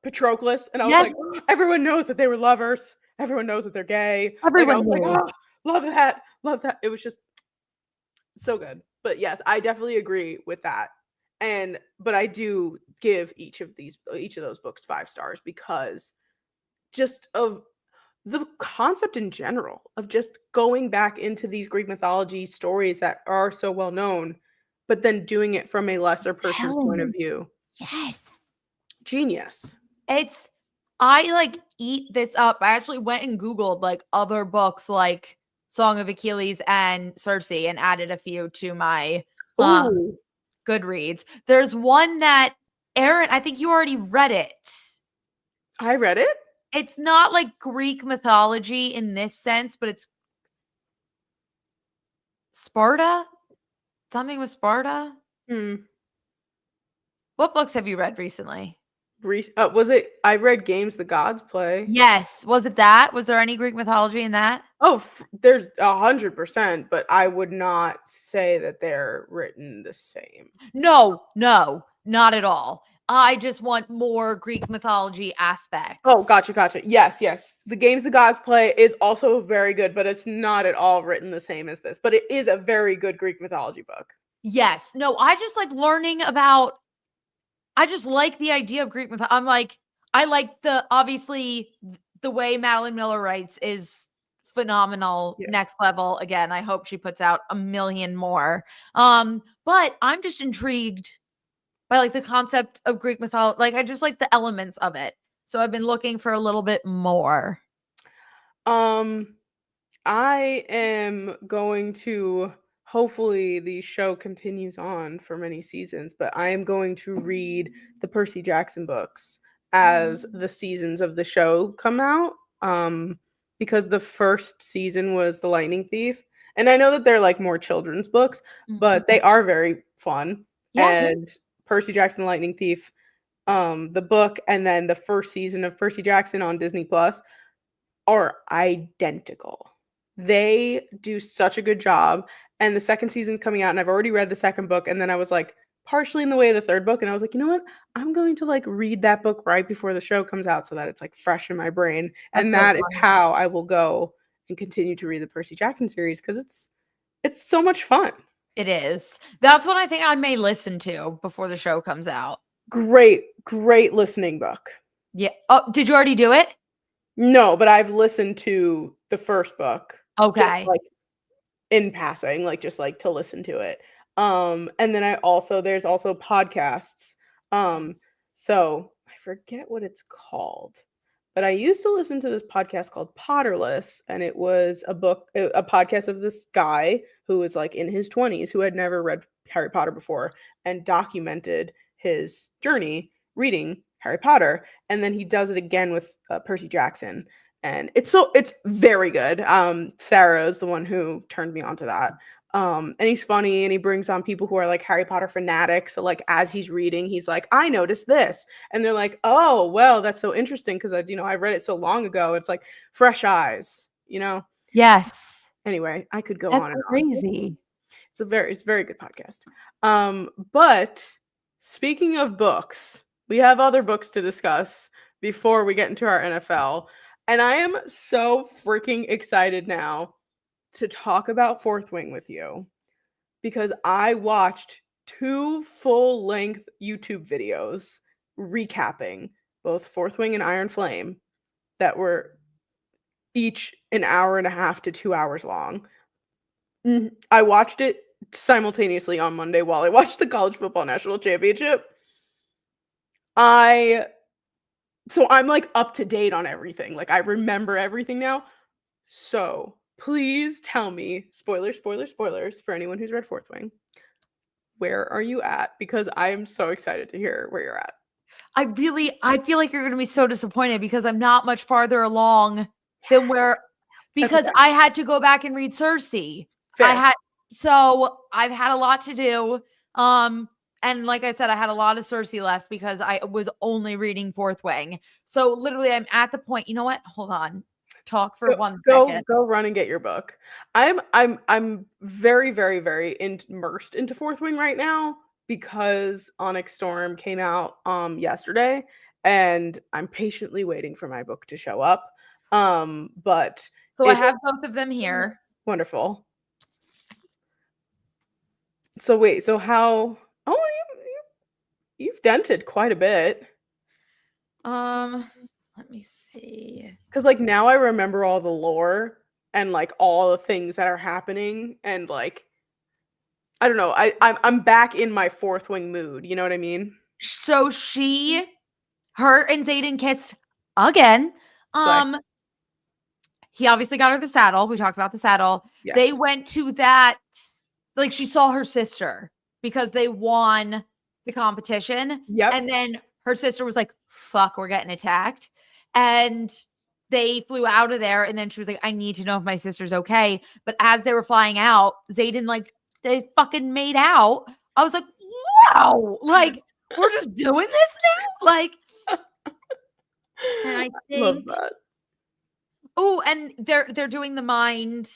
Patroclus, and I was Yes, like, "Everyone knows that they were lovers. Everyone knows that they're gay." Like, I everyone was like, knew. "Oh, love that, love that." It was just so good. But yes, I definitely agree with that. But I do give each of those books 5 stars because just of the concept in general of just going back into these Greek mythology stories that are so well known, but then doing it from a lesser person's point of Helen. view. Yes. Genius. It's I like eat this up. I actually went and Googled like other books like Song of Achilles and Circe and added a few to my Ooh, Goodreads. There's one that Aaron, I think you already read it. I read it. It's not like Greek mythology in this sense, but it's Sparta? Something with Sparta? Hmm. What books have you read recently? Was it I read Games the Gods Play. Yes. Was it that? Was there any Greek mythology in that? Oh, there's 100%, but I would not say that they're written the same. No, no, not at all. I just want more Greek mythology Oh, aspects. gotcha, gotcha. Yes, yes. The Games the Gods Play is also very good, but it's not at all written the same as this. But it is a very good Greek mythology book. Yes. No, I just like learning about I just like the idea of Greek mythology. I'm like I like obviously the way Madeline Miller writes is phenomenal, Yeah. next level. Again, I hope she puts out a million more. But I'm just intrigued by like the concept of Greek mythology. Like I just like the elements of it. So I've been looking for a little bit more. Um, I am going to hopefully the show continues on for many seasons, but I am going to read the Percy Jackson books as the seasons of the show come out. Because the first season was The Lightning Thief. And I know that they're like more children's books, Mhm. but they are very fun. Yes. And Percy Jackson the Lightning Thief, the book and then the first season of Percy Jackson on Disney Plus are identical. They do such a good job, and the second season's coming out, and I've already read the second book, and then I was, like, partially in the way of the third book, and I was like, "You know what? I'm going to, like, read that book right before the show comes out so that it's, like, fresh in my brain," That's and so that is funny. how I will go and continue to read the Percy Jackson series because it's so much fun. It is. That's what I think I may listen to before the show comes out. Great, great listening book. Yeah. Oh, did you already do it? No, but I've listened to the first book just, Okay. like, in passing, like, just, like, to listen to it. And then there's also podcasts. Um, so I forget what it's called, but I used to listen to this podcast called Potterless, and it was a podcast of this guy who was, like, in his 20s who had never read Harry Potter before and documented his journey reading Harry Potter, and then he does it again with Percy Jackson, and it's very good. Sarah is the one who turned me onto that. And he's funny, and he brings on people who are like Harry Potter fanatics. So like as he's reading, he's like, I noticed this, and they're like, oh well, that's so interesting because I read it so long ago. It's like fresh eyes, Yes. Anyway, I could go That's on and on. crazy. It's a very good podcast. But speaking of books, we have other books to discuss before we get into our NFL. And I am so freaking excited now to talk about Fourth Wing with you because I watched 2 full-length YouTube videos recapping both Fourth Wing and Iron Flame that were each an hour and a half to 2 hours long. I watched it simultaneously on Monday while I watched the College Football National Championship. So I'm like up to date on everything. Like I remember everything now. So please tell me, spoilers for anyone who's read Fourth Wing. Where are you at? Because I am so excited to hear where you're at. I feel like you're going to be so disappointed because I'm not much farther along than because okay. I had to go back and read Cersei. Fair. So I've had a lot to do. And like I said, I had a lot of Cersei left because I was only reading Fourth Wing. So literally I'm at the point, you know what? Hold on. Talk for 1 second. Go run and get your book. I'm very immersed into Fourth Wing right now because Onyx Storm came out yesterday, and I'm patiently waiting for my book to show up. But so I have both of them here. Wonderful. So wait, so how? Oh, you've dented quite a bit. Let me see. Because like now I remember all the lore and like all the things that are happening, and like I don't know, I'm back in my Fourth Wing mood. You know what I mean? So her and Xaden kissed again. He obviously got her the saddle. We talked about the saddle. Yes. They went to that, like she saw her sister because they won the competition. Yep. And then her sister was like, fuck, we're getting attacked. And they flew out of there. And then she was like, I need to know if my sister's okay. But as they were flying out, Xaden, like, they fucking made out. I was like, wow, like, we're just doing this now? Like, and I think, love that. Oh, and they're doing the mind.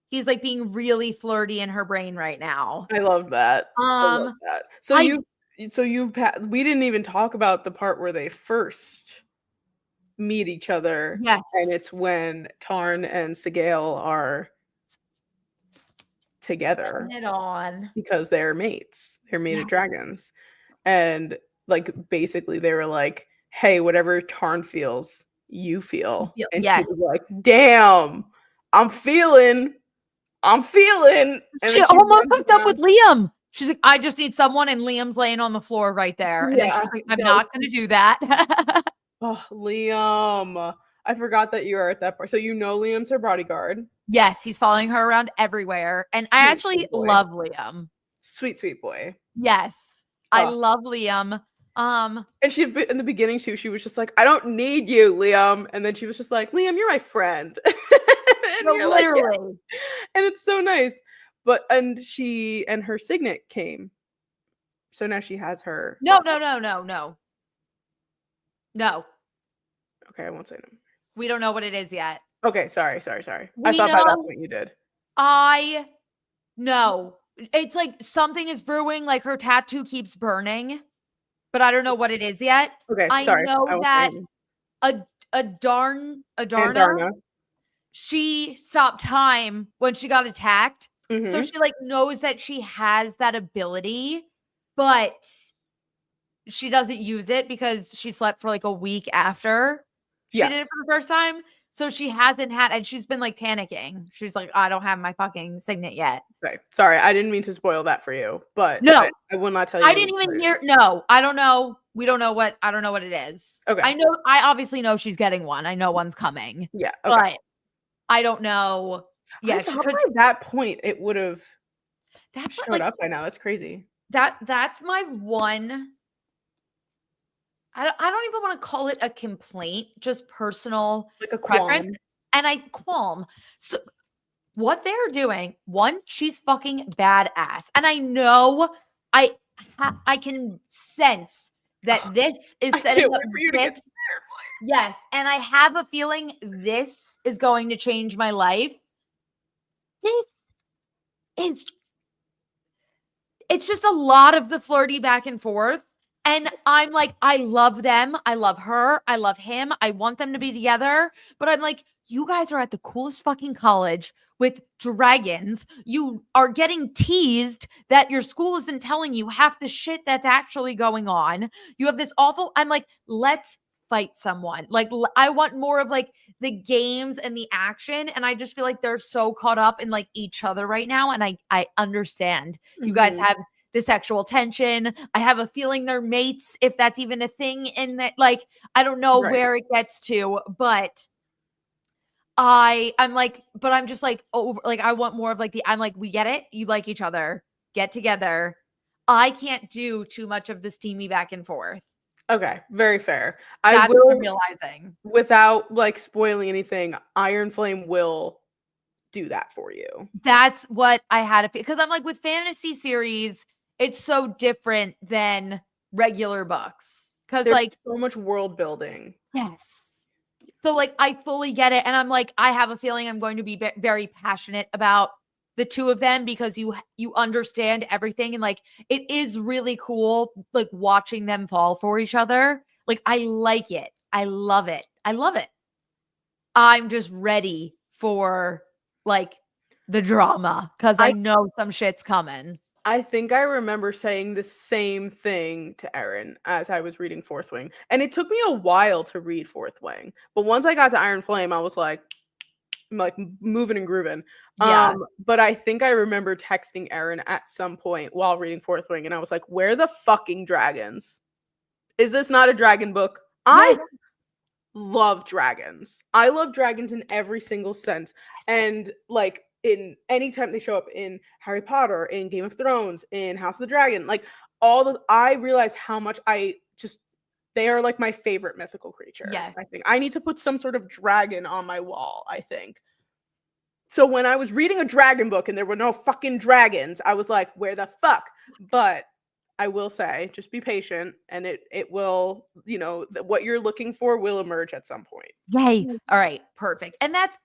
He's like being really flirty in her brain right now. I love that. I love that. So we didn't even talk about the part where they first meet each other. Yes. And it's when Tarn and Sigale are together. Putting it on. Because they're mates. They're mated dragons. And like basically they were like, hey, whatever Tarn feels, you feel. And she was like, damn, I'm feeling. And she almost hooked up with Liam. She's like, I just need someone, and Liam's laying on the floor right there. And then she's like, I'm not gonna do that. Oh, Liam. I forgot that you are at that part. So you know Liam's her bodyguard. Yes, he's following her around everywhere. And I actually love Liam. Sweet boy. Yes. I love Liam. And in the beginning too, she was just like, I don't need you, Liam. And then she was just like, Liam, you're my friend. And you're literally. Like, yeah. And it's so nice. And her signet came. So now she has her. No. Okay, I won't say no. We don't know what it is yet. Okay, sorry. I thought by that point you did. I know. It's like something is brewing, like her tattoo keeps burning, but I don't know what it is yet. Okay, I know that Adarna, she stopped time when she got attacked. Mm-hmm. So she like knows that she has that ability, but she doesn't use it because she slept for like a week after she did it for the first time. So she hasn't had, and she's been like panicking. She's like, I don't have my fucking signet yet. Okay. Sorry, I didn't mean to spoil that for you, but no, I will not tell you. I didn't even hear. No, I don't know. We don't know what, I don't know what it is. Okay. I obviously know she's getting one. I know one's coming. Yeah. Okay. But I don't know. Yeah. By that point, it would have showed up by now. That's crazy. That's my one. I don't even want to call it a complaint, just personal Like a preference. qualm. And I qualm. So what they're doing, one, she's fucking badass. And I know I can sense that this is I setting can't up wait for you to this. get to Iron Flame. Yes. And I have a feeling this is going to change my life. This is it's just a lot of the flirty back and forth. And I'm like, I love them. I love her. I love him. I want them to be together. But I'm like, you guys are at the coolest fucking college with dragons. You are getting teased that your school isn't telling you half the shit that's actually going on. You have this awful, I'm like, let's fight someone. Like, I want more of like the games and the action. And I just feel like they're so caught up in like each other right now. And I understand you guys Mhm. have the sexual tension. I have a feeling they're mates, if that's even a thing. In that, like, I don't know Right. where it gets to, but but I'm just like, over, like, I want more of like I'm like, we get it. You like each other, get together. I can't do too much of the steamy back and forth. Okay, very fair. I That's what I'm will, realizing. without like spoiling anything, Iron Flame will do that for you. That's what I had to feel. Because I'm like, with fantasy series, it's so different than regular books. Because, There's like, so much world building. yes. So, like, I fully get it. And I'm like, I have a feeling I'm going to be very passionate about the two of them because you understand everything. And, like, it is really cool, like, watching them fall for each other. Like, I like it. I love it. I love it. I'm just ready for, like, the drama because I know some shit's coming. I think I remember saying the same thing to Erin as I was reading Fourth Wing. And it took me a while to read Fourth Wing. But once I got to Iron Flame, I was like, I'm like moving and grooving. Yeah. But I think I remember texting Erin at some point while reading Fourth Wing, and I was like, where the fucking dragons? Is this not a dragon book? I Yes. love dragons. I love dragons in every single sense. And like in anytime they show up in Harry Potter, in Game of Thrones, in House of the Dragon, like all those, I realize how much they are like my favorite mythical creature. Yes. I think I need to put some sort of dragon on my wall, I think. So when I was reading a dragon book and there were no fucking dragons, I was like, where the fuck? But I will say, just be patient and it will, what you're looking for will emerge at some point. Yay. All right. Perfect. And that's,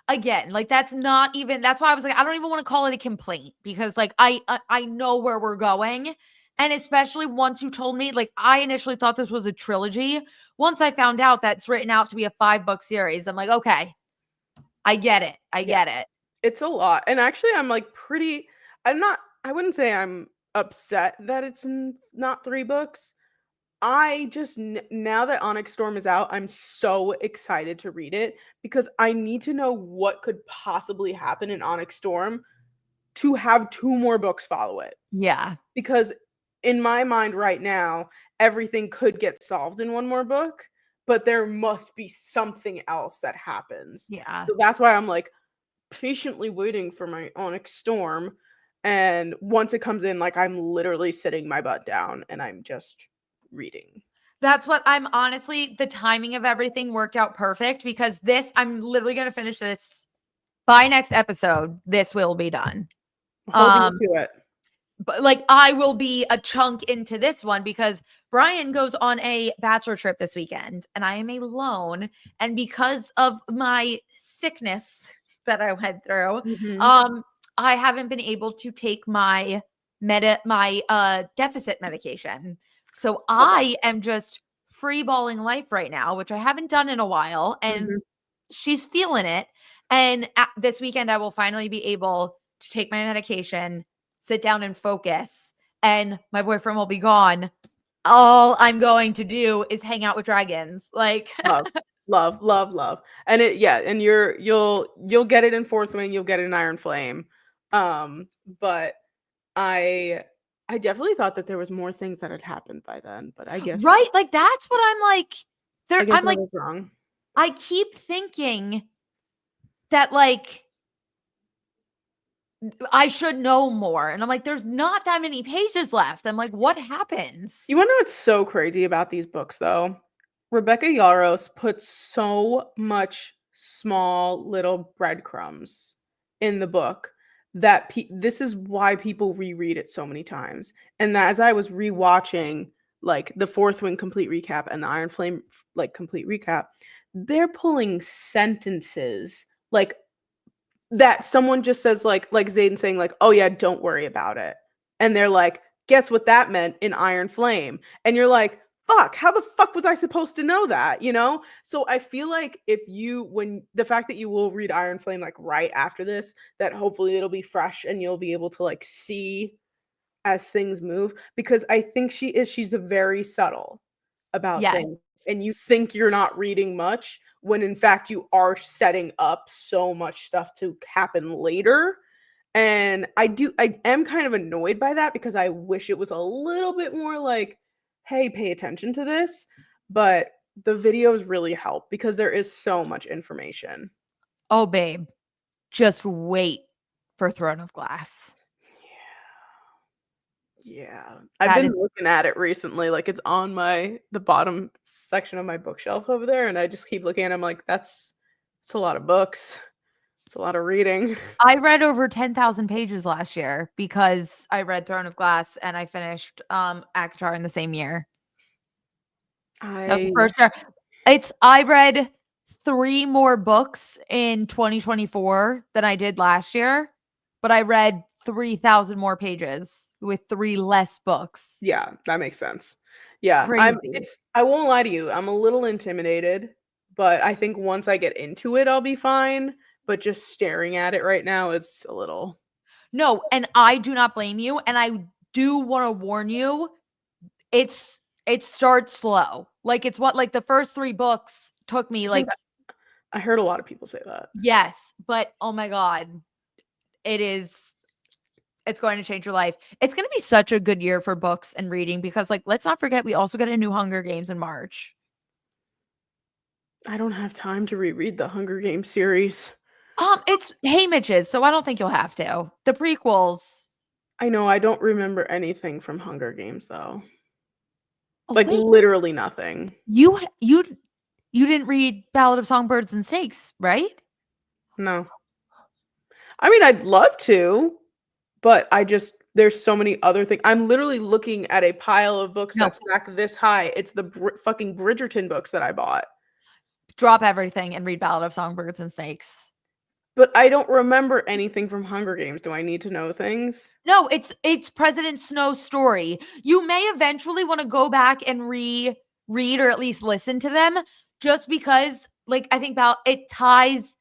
again, like, that's not even, that's why I was like, I don't even want to call it a complaint because, like, I know where we're going. And especially once you told me, like, I initially thought this was a trilogy. Once I found out that it's written out to be a 5-book series, I'm like, okay, I get it. I get it. It's a lot. And actually I'm like I wouldn't say I'm upset that it's not 3 books. I just now that Onyx Storm is out, I'm so excited to read it because I need to know what could possibly happen in Onyx Storm to have 2 more books follow it. Yeah. Because in my mind right now, everything could get solved in 1 more book, but there must be something else that happens. Yeah. So that's why I'm like patiently waiting for my Onyx Storm. And once it comes in, like I'm literally sitting my butt down and I'm just reading. That's what I'm honestly, the timing of everything worked out perfect because I'm literally going to finish this by next episode. This will be done. Holding you to it. But like, I will be a chunk into this one because Brian goes on a bachelor trip this weekend and I am alone. And because of my sickness that I went through, I haven't been able to take my deficit medication. So I am just free balling life right now, which I haven't done in a while. And she's feeling it. And this weekend, I will finally be able to take my medication, sit down and focus, and my boyfriend will be gone. All I'm going to do is hang out with dragons. Like, love. And and you'll get it in Fourth Wing, you'll get it in Iron Flame. But I definitely thought that there was more things that had happened by then, but I guess right? Like, that's what I'm like. I'm like wrong. I keep thinking that, like, I should know more. And I'm like, there's not that many pages left. I'm like, what happens? You wanna know what's so crazy about these books, though? Rebecca Yarros puts so much small little breadcrumbs in the book that this is why people reread it so many times. And that as I was rewatching, like, the Fourth Wing complete recap and the Iron Flame, like, complete recap, they're pulling sentences, like, that someone just says, like Zayden saying, like, "Oh, yeah, don't worry about it." And they're like, "Guess what that meant in Iron Flame?" And you're like, "Fuck, how the fuck was I supposed to know that?" You know? So I feel like when the fact that you will read Iron Flame, like, right after this, that hopefully it'll be fresh and you'll be able to, like, see as things move, because I think she's very subtle about Yes. things, and you think you're not reading much when in fact you are setting up so much stuff to happen later. And I am kind of annoyed by that because I wish it was a little bit more like, hey, pay attention to this. But the videos really help because there is so much information. Oh, babe, just wait for Throne of Glass. Yeah. I've That been is looking at it recently, like, it's on the bottom section of my bookshelf over there, and I just keep looking at it, I'm like, it's a lot of books. It's a lot of reading. I read over 10,000 pages last year because I read Throne of Glass and I finished ACOTAR in the same year. That was the I first year. I read 3 more books in 2024 than I did last year, but I read 3,000 more pages with 3 less books. Yeah, that makes sense. Yeah, Crazy. I won't lie to you, I'm a little intimidated, but I think once I get into it, I'll be fine, but just staring at it right now, it's a little. No, and I do not blame you, and I do wanna warn you, it starts slow. Like, it's what like, the first 3 books took me, I think like I heard a lot of people say that. yes, but oh my god, it is it's going to change your life. It's gonna be such a good year for books and reading because, like, let's not forget we also get a new Hunger Games in March. I don't have time to reread the Hunger Games series. It's Haymitch's, so I don't think you'll have to. The prequels. I know, I don't remember anything from Hunger Games, though. Oh, Like, wait, literally nothing. you didn't read Ballad of Songbirds and Snakes, right? No. I mean, I'd love to, but there's so many other things. I'm literally looking at a pile of books No, that stack this high. It's the fucking Bridgerton books that I bought. drop everything and read Ballad of Songbirds and Snakes. But I don't remember anything from Hunger Games. Do I need to know things? No, it's President Snow's story. You may eventually want to go back and read or at least listen to them just because like I think about it ties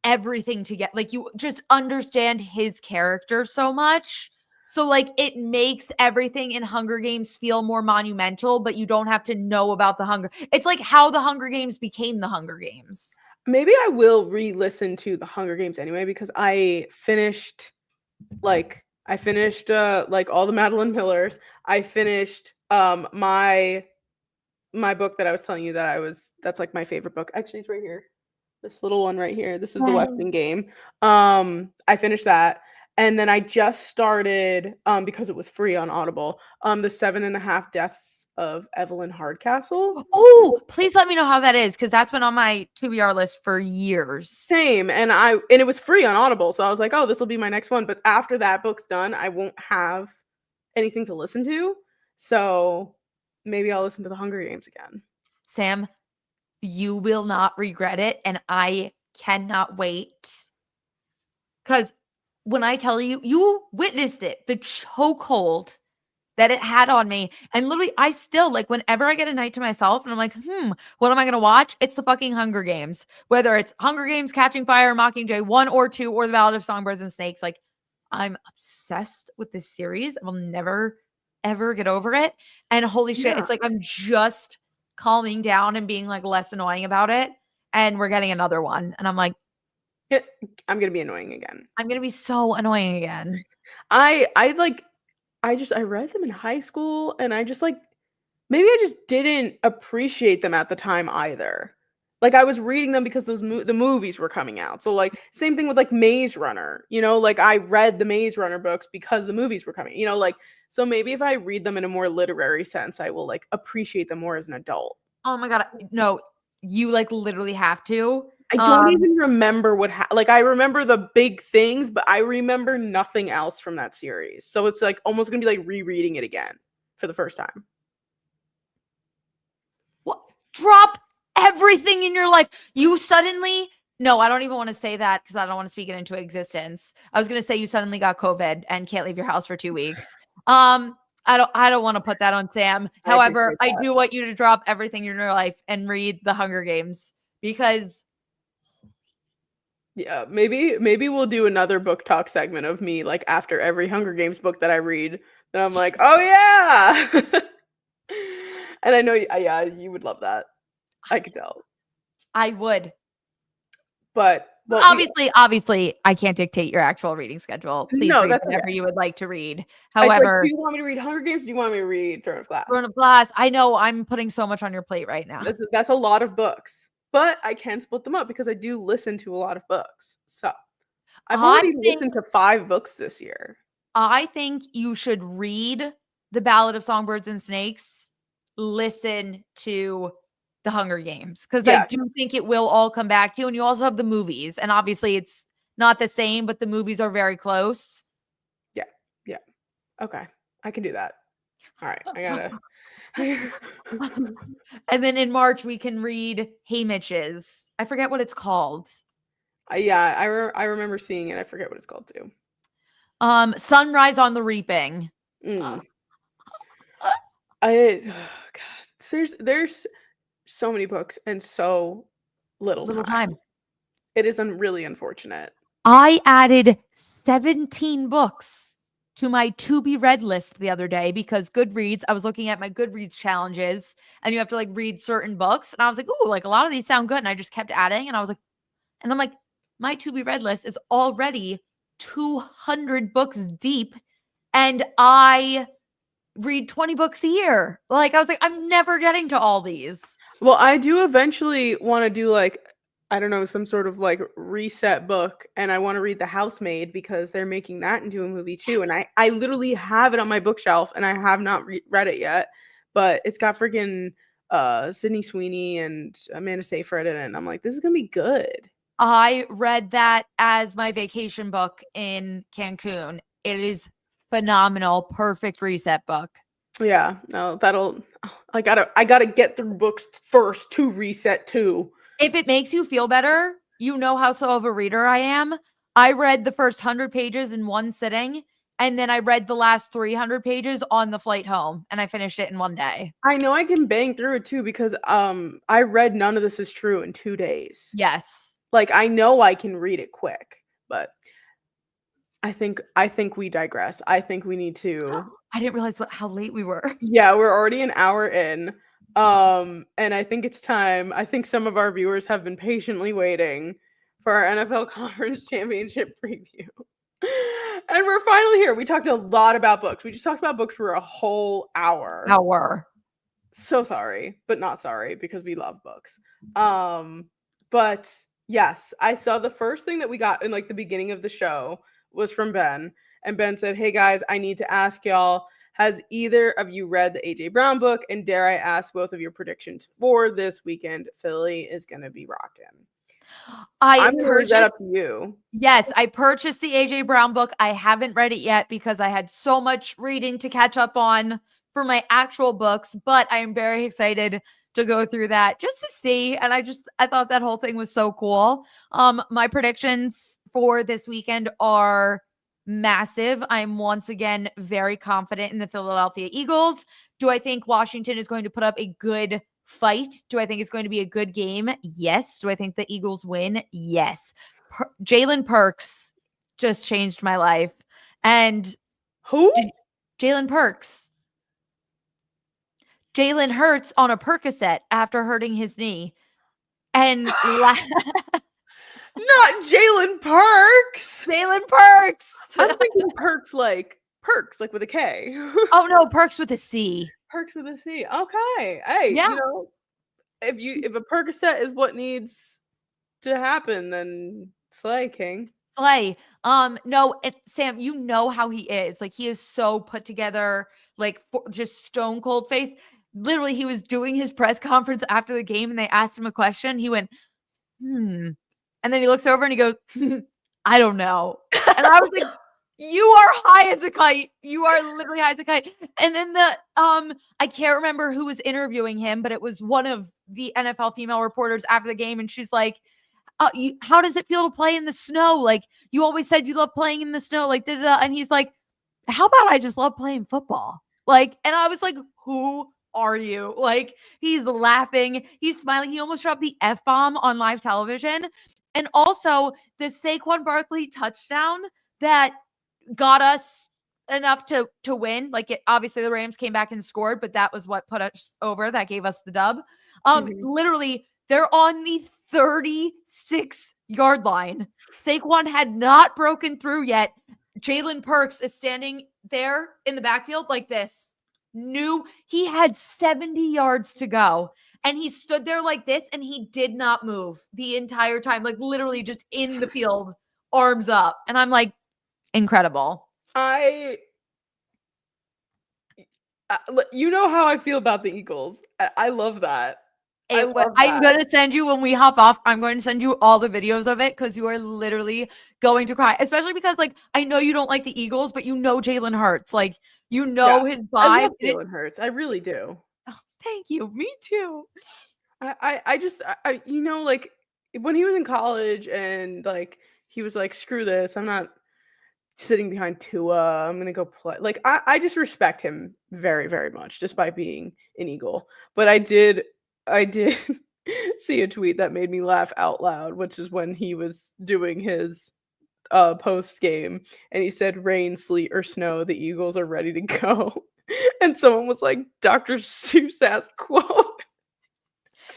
everything together. Like you just understand his character so much. So like it makes everything in Hunger Games feel more monumental, but you don't have to know about the Hunger. It's like how the Hunger Games became the Hunger Games. Maybe I will re-listen to the Hunger Games anyway because I finished like all the Madeline Millers. I finished my book that I was telling you that's like my favorite book. Actually, it's right here. This little one right here. This is the Weston Game. I finished that. And then I just started, because it was free on Audible, the 7.5 Deaths of Evelyn Hardcastle. Oh, please let me know how that is because that's been on my TBR list for years. Same. And it was free on Audible. So I was like, oh, this will be my next one. But after that book's done, I won't have anything to listen to. So maybe I'll listen to the Hunger Games again. Sam, you will not regret it. And I cannot wait. Because when I tell you, you witnessed it, the chokehold that it had on me. And literally, I still like whenever I get a night to myself and I'm like, what am I gonna watch? It's the fucking Hunger Games. Whether it's Hunger Games, Catching Fire, Mockingjay 1 or 2, or The Ballad of Songbirds and Snakes. Like, I'm obsessed with this series. I will never ever get over it. And holy shit, Yeah. it's like I'm just calming down and being like less annoying about it. And we're getting another one. And I'm like, I'm gonna be annoying again. I'm gonna be so annoying again. I read them in high school and I just like maybe I just didn't appreciate them at the time either. Like I was reading them because the movies were coming out. So like same thing with like Maze Runner, you know, like I read the Maze Runner books because the movies were coming, you know, like so maybe if I read them in a more literary sense, I will like appreciate them more as an adult. Oh my God. No, you like literally have to. I don't even remember like I remember the big things, but I remember nothing else from that series. So it's like almost gonna be like rereading it again for the first time. What? Drop everything in your life. You suddenly, no, I don't even want to say that because I don't want to speak it into existence. I was going to say you suddenly got COVID and can't leave your house for 2 weeks. I don't want to put that on Sam. However, I do want you to drop everything in your life and read The Hunger Games because yeah, maybe we'll do another book talk segment of me like after every Hunger Games book that I read. And I'm like, "Oh yeah." And I know yeah, you would love that. I could tell. I would. But well, obviously, I can't dictate your actual reading schedule. Please read whatever you would like to read. However, do you want me to read Hunger Games? Or do you want me to read Throne of Glass? Throne of Glass. I know I'm putting so much on your plate right now. That's a lot of books, but I can split them up because I do listen to a lot of books. So I've already listened to 5 books this year. I think you should read The Ballad of Songbirds and Snakes, listen to The Hunger Games, because I do think it will all come back to you. And you also have the movies, and obviously it's not the same, but the movies are very close. Yeah. Yeah. Okay. I can do that. All right. I gotta. And then in March, we can read Haymitch's. I forget what it's called. Yeah, I remember seeing it. I forget what it's called too. Sunrise on the Reaping. God, there's so many books and so little time. It is really unfortunate. I added 17 books to my to be read list the other day because Goodreads, I was looking at my Goodreads challenges and you have to like read certain books. And I was like, oh, like a lot of these sound good. And I just kept adding. And I was like, and I'm like, my to be read list is already 200 books deep. And I read 20 books a year. Like I was like, I'm never getting to all these. Well, I do eventually want to do like, I don't know, some sort of like reset book, and I want to read The Housemaid because they're making that into a movie too. And I literally have it on my bookshelf and I have not read it yet, but it's got freaking Sydney Sweeney and Amanda Seyfried in it. And I'm like, this is gonna be good. I read that as my vacation book in Cancun. It is phenomenal. Perfect reset book. Yeah, no, I gotta get through books first to reset too. If it makes you feel better, you know how slow of a reader I am. I read the first 100 pages in one sitting, and then I read the last 300 pages on the flight home, and I finished it in one day. I know I can bang through it too because I read None of This Is True in 2 days. Yes. Like I know I can read it quick, but I think we digress. I think we need to I didn't realize how late we were. Yeah, we're already an hour in. And I think it's time. I think some of our viewers have been patiently waiting for our NFL Conference Championship preview. And we're finally here. We talked a lot about books. We just talked about books for a whole hour. So sorry, but not sorry because we love books. But yes, I saw the first thing that we got in like the beginning of the show was from Ben. And Ben said, "Hey guys, I need to ask y'all, has either of you read the AJ Brown book? And dare I ask both of your predictions for this weekend? Philly is going to be rocking." I'm going to leave that up to you. Yes, I purchased the AJ Brown book. I haven't read it yet because I had so much reading to catch up on for my actual books, but I am very excited to go through that just to see. And I thought that whole thing was so cool. My predictions for this weekend are massive. I'm once again very confident in the Philadelphia Eagles. Do I think Washington is going to put up a good fight? Do I think it's going to be a good game? Yes. Do I think the Eagles win? Yes. Jalen Perks just changed my life. And who? Jalen Perks. Jalen Hurts on a Percocet after hurting his knee. And not Jalen Perks. Jalen Perks. I'm thinking Perks like with a K. Oh no, Perks with a C. Perks with a C. Okay. Hey, yeah. You know, if a Percocet is what needs to happen, then slay, King. Slay. No, Sam, you know how he is. Like, he is so put together, like, just stone cold face. Literally, he was doing his press conference after the game and they asked him a question. He went, and then he looks over and he goes, I don't know. And I was like, you are high as a kite. You are literally high as a kite. And then I can't remember who was interviewing him, but it was one of the NFL female reporters after the game. And she's like, how does it feel to play in the snow? Like, you always said you love playing in the snow. Like, da-da-da. And he's like, how about I just love playing football? Like, and I was like, who are you? Like, he's laughing, he's smiling. He almost dropped the F-bomb on live television. And also the Saquon Barkley touchdown that got us enough to win. Like, it obviously the Rams came back and scored, but that was what put us over. That gave us the dub. Literally, they're on the 36-yard line. Saquon had not broken through yet. Jalen Perks is standing there in the backfield like this. Knew he had 70 yards to go. And he stood there like this and he did not move the entire time. Like, literally just in the field, arms up. And I'm like, incredible. You know how I feel about the Eagles. I love that. I'm going to send you, when we hop off, I'm going to send you all the videos of it because you are literally going to cry, especially because, like, I know you don't like the Eagles, but you know Jalen Hurts. Like, you know his vibe. I love Jalen Hurts. I really do. Oh, thank you. Me too. I just, you know, like, when he was in college and, like, he was like, screw this, I'm not sitting behind Tua, I'm going to go play. Like, I just respect him very, very much, despite being an Eagle. But I did see a tweet that made me laugh out loud, which is when he was doing his post game and he said, rain, sleet, or snow, the Eagles are ready to go. And someone was like, Dr. Seuss ass quote.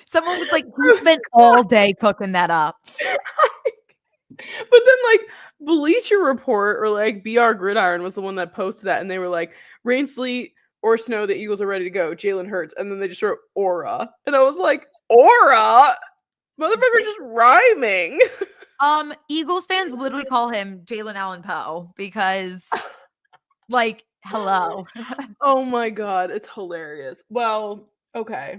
Someone was like, he spent all day cooking that up. But then, like, Bleacher Report or like BR Gridiron was the one that posted that, and they were like, rain, sleet, or snow, the Eagles are ready to go. Jalen Hurts. And then they just wrote aura. And I was like, aura? Motherfucker just rhyming. Eagles fans literally call him Jalen Allen Poe because, like, hello. Oh my God. It's hilarious. Well, okay.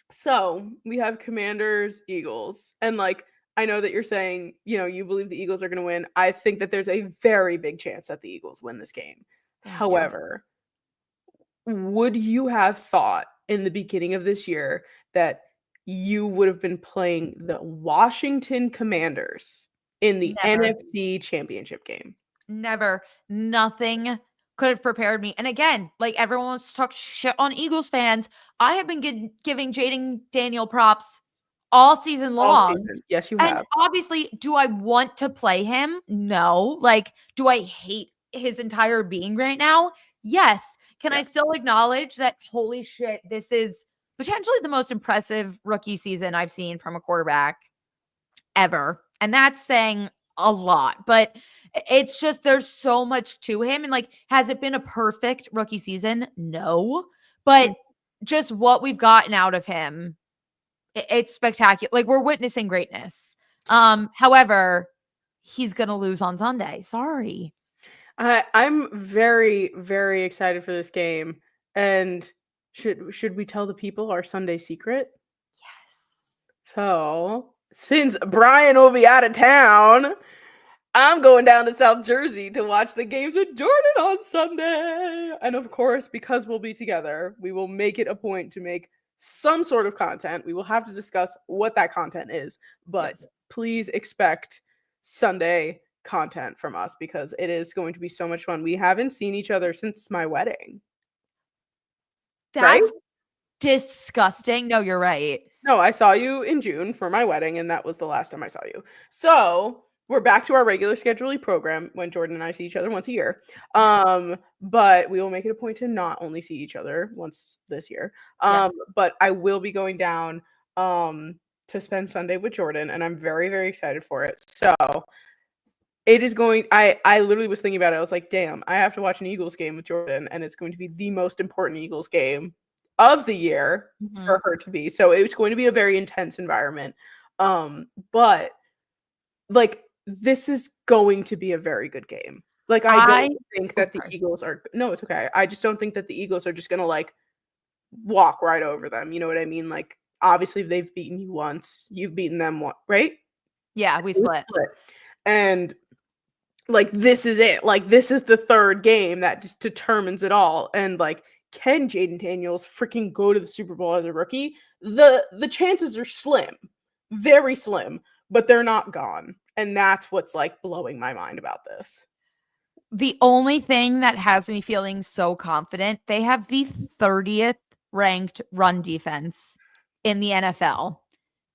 So we have Commanders, Eagles. And, like, I know that you're saying, you know, you believe the Eagles are going to win. I think that there's a very big chance that the Eagles win this game. However, would you have thought in the beginning of this year that you would have been playing the Washington Commanders in the NFC Championship game? Never. Nothing could have prepared me. And again, like, everyone wants to talk shit on Eagles fans. I have been giving Jaden Daniel props all season long. Yes, you have. And obviously, do I want to play him? No. Like, do I hate his entire being right now? Yes. Can I still acknowledge that, holy shit, this is potentially the most impressive rookie season I've seen from a quarterback ever. And that's saying a lot, but it's just, there's so much to him. And, like, has it been a perfect rookie season? No. But just what we've gotten out of him, it's spectacular. Like, we're witnessing greatness. However, he's going to lose on Sunday. Sorry. I'm very, very excited for this game. And should we tell the people our Sunday secret? Yes. So, since Brian will be out of town, I'm going down to South Jersey to watch the games with Jordan on Sunday. And of course, because we'll be together, we will make it a point to make some sort of content. We will have to discuss what that content is, but please expect Sunday content from us because it is going to be so much fun. We haven't seen each other since my wedding. That's disgusting. No, you're right. No, I saw you in June for my wedding, and that was the last time I saw you. So we're back to our regular schedule program when Jordan and I see each other once a year. But we will make it a point to not only see each other once this year. But I will be going down to spend Sunday with Jordan, and I'm very, very excited for it. So it is going, I literally was thinking about it. I was like, damn, I have to watch an Eagles game with Jordan, and it's going to be the most important Eagles game of the year Mhm. for her to be. So it's going to be a very intense environment. But like this is going to be a very good game. Like I don't think that the sorry. Eagles are no, it's okay. I just don't think that the Eagles are just gonna like walk right over them. You know what I mean? Like obviously they've beaten you once, you've beaten them one, right? Yeah, we We split. split. And like this is it. Like this is the third game that just determines it all. And like can Jaden Daniels freaking go to the Super Bowl as a rookie? The chances are slim, very slim, but they're not gone. And that's what's like blowing my mind about this. The only thing that has me feeling so confident, they have the 30th ranked run defense in the NFL.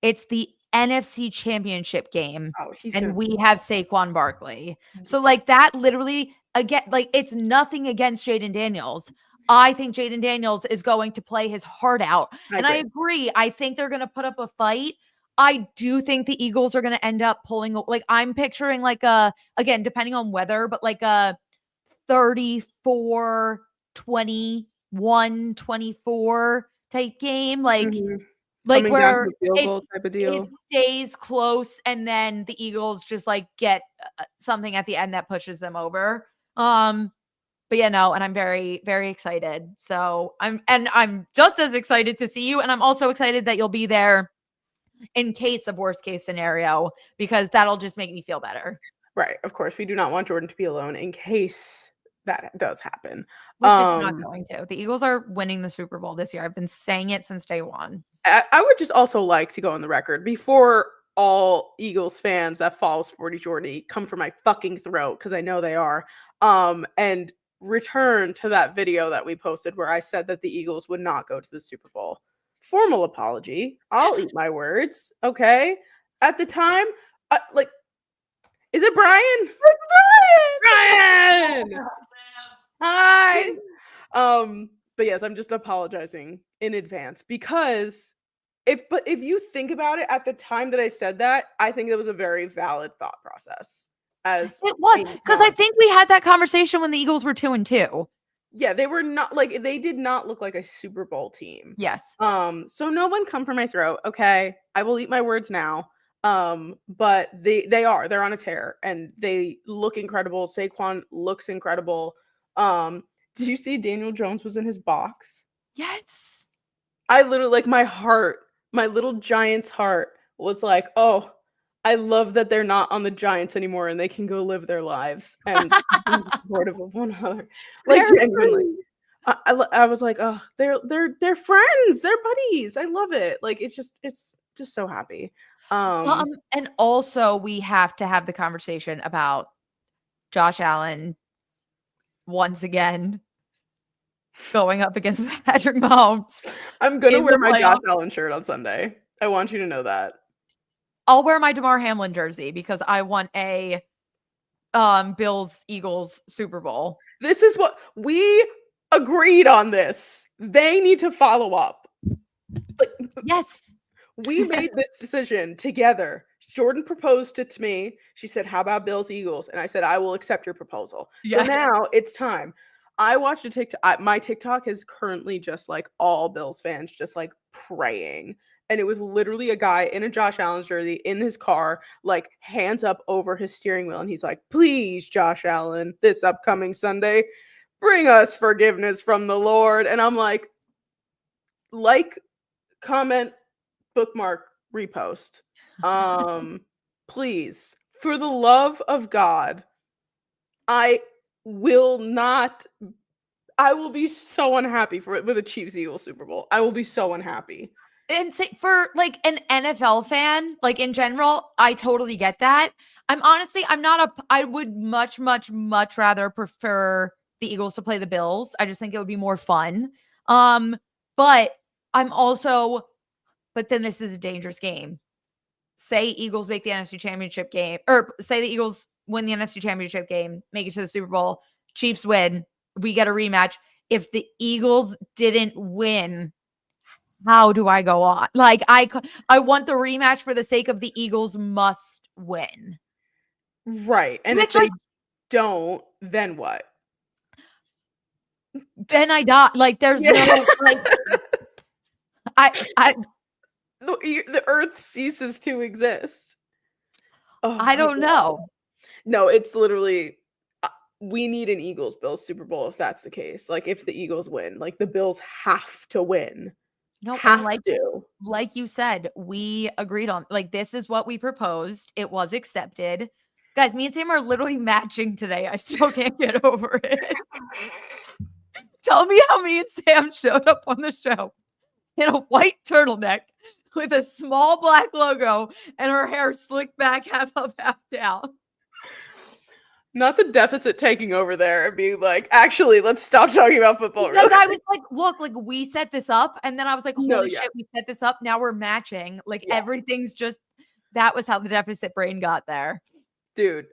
It's the NFC Championship game, Oh, he's and gonna we have Saquon Barkley. So, like, that literally, again, like, it's nothing against Jaden Daniels. I think Jaden Daniels is going to play his heart out. And I agree. I think they're going to put up a fight. I do think the Eagles are going to end up pulling, like, I'm picturing like a, again, depending on weather, but like a 34-21-24 type game. Like, Mhm. like Coming down to where a field it goal type of it deal. stays close and then the Eagles just like get something at the end that pushes them over. But yeah, no, and I'm very, very excited. So I'm just as excited to see you. And I'm also excited that you'll be there in case of worst case scenario, because that'll just make me feel better. Right. Of course, we do not want Jordan to be alone in case that does happen. Which it's not going to. The Eagles are winning the Super Bowl this year. I've been saying it since day one. I would just also like to go on the record before all Eagles fans that follow Sporty Jordy come for my fucking throat, because I know they are, and return to that video that we posted where I said that the Eagles would not go to the Super Bowl. Formal apology. I'll eat my words. Okay. At the time, like, is it Brian? Brian! Hi. But yes, I'm just apologizing in advance because if you think about it at the time that I said that, I think it was a very valid thought process. As It was a because I think we had that conversation when the Eagles were 2-2. yeah, they were not like they did not look like a Super Bowl team. Yes. So no one come for my throat, okay? I will eat my words now. But they're on a tear and they look incredible. Saquon looks incredible. Did you see Daniel Jones was in his box? Yes. I literally like my heart, my little Giants heart was like, "Oh, I love that they're not on the Giants anymore and they can go live their lives and be supportive of one another." Like They're genuinely. free. I was like, "Oh, they're friends. They're buddies. I love it." Like it's just so happy. And also we have to have the conversation about Josh Allen once again going up against Patrick Mahomes I'm gonna in wear the my Josh playoff. Allen shirt on Sunday. I want you to know that. I'll wear my DeMar Hamlin jersey because I want a Bills Eagles Super Bowl. This is what we agreed on this. They need to follow up. Like Yes. we made this decision together. Jordan proposed it to me. She said, "How about Bills Eagles?" And I said, "I will accept your proposal." So Yes. now it's time. I watched a TikTok. My TikTok is currently just like all Bills fans just like praying. And it was literally a guy in a Josh Allen jersey in his car, like hands up over his steering wheel. And he's like, "Please, Josh Allen, this upcoming Sunday, bring us forgiveness from the Lord." And I'm like, comment, bookmark, repost. Please, for the love of God, I will not I will be so unhappy for it with a Chiefs Eagles Super Bowl. I will be so unhappy. And for like an NFL fan, like in general, I totally get that. I'm not I would much, much, much rather prefer the Eagles to play the Bills. I just think it would be more fun. But I'm also, but then this is a dangerous game. Say Eagles make the NFC Championship game, or say the Eagles win the NFC Championship game, make it to the Super Bowl, Chiefs win, we get a rematch. If the Eagles didn't win, how do I go on? Like I want the rematch for the sake of the Eagles must win. Right. And if Which they don't, then what? then I die. Like there's Yeah. no like I The earth ceases to exist. Oh I my don't god. know. No, it's literally we need an Eagles-Bills Super Bowl if that's the case. Like, if the Eagles win, like, the Bills have to win. No, and Have to. like you said, we agreed on like this is what we proposed. It was accepted. Guys, me and Sam are literally matching today. I still can't get over it. Tell me how me and Sam showed up on the show in a white turtleneck with a small black logo and her hair slicked back half up, half down. Not the deficit taking over there and being like, "Actually, let's stop talking about football real Because I quick." was like, look, like we set this up. And then I was like, No, holy yeah. shit, we set this up. Now we're matching. Like Yeah. everything's just that was how the deficit brain got there. Dude,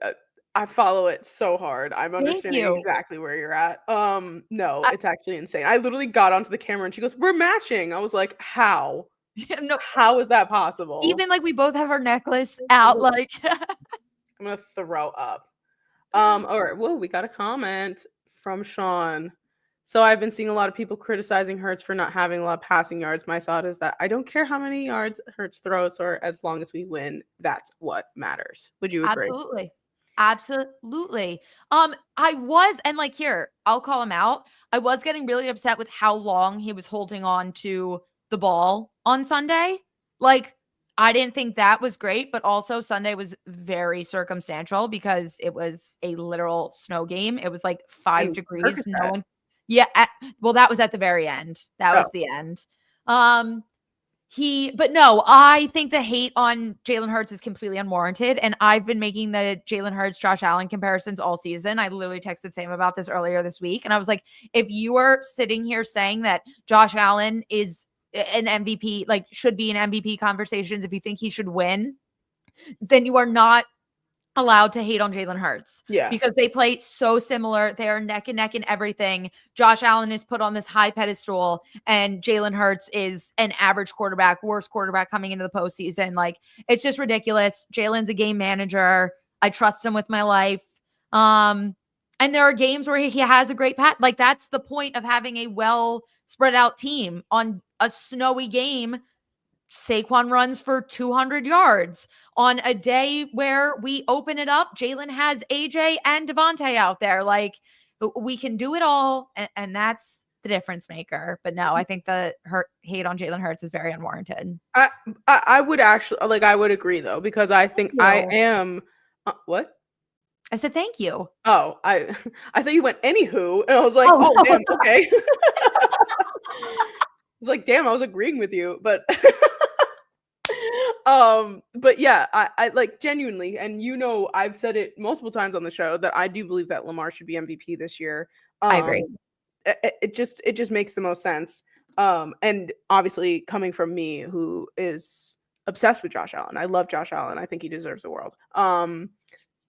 I follow it so hard. I'm Thank understanding you. exactly where you're at. No, I, it's actually insane. I literally got onto the camera and she goes, "We're matching." I was like, "How? no, How is that possible?" even like we both have our necklace out, like I'm gonna throw up. All right. Whoa, we got a comment from Sean. So I've been seeing a lot of people criticizing Hurts for not having a lot of passing yards. My thought is that I don't care how many yards Hurts throws, or as long as we win, that's what matters. Would you agree? absolutely. Absolutely. I was, and like here, I'll call him out. I was getting really upset with how long he was holding on to the ball on Sunday. Like, I didn't think that was great, but also Sunday was very circumstantial because it was a literal snow game. It was like 5 degrees. No Percocet. one, yeah. Well, that was at the very end. That was Oh, the end. Um, but no, I think the hate on Jalen Hurts is completely unwarranted. And I've been making the Jalen Hurts, Josh Allen comparisons all season. I literally texted Sam about this earlier this week. And I was like, if you are sitting here saying that Josh Allen is an MVP, like should be in MVP conversations, if you think he should win, then you are not allowed to hate on Jalen Hurts yeah. because they play so similar. They are neck and neck in everything. Josh Allen is put on this high pedestal, and Jalen Hurts is an average quarterback, worst quarterback coming into the postseason. Like, it's just ridiculous. Jalen's a game manager. I trust him with my life. And there are games where he has a great pat. Like, that's the point of having a well spread out team. On a snowy game, Saquon runs for 200 yards. On a day where we open it up, Jalen has AJ and Devontae out there. Like, we can do it all, and that's the difference maker. But no, I think the hate on Jalen Hurts is very unwarranted. I would actually I would agree though, because I think I am what? I said thank you. Oh, I I thought you went anywho, and I was like, Oh, oh no. damn, okay. I was like, damn, I was agreeing with you, but but yeah, I like genuinely, and I've said it multiple times on the show that I do believe that Lamar should be MVP this year. I agree. It just makes the most sense. And obviously coming from me, who is obsessed with Josh Allen. I love Josh Allen. I think he deserves the world.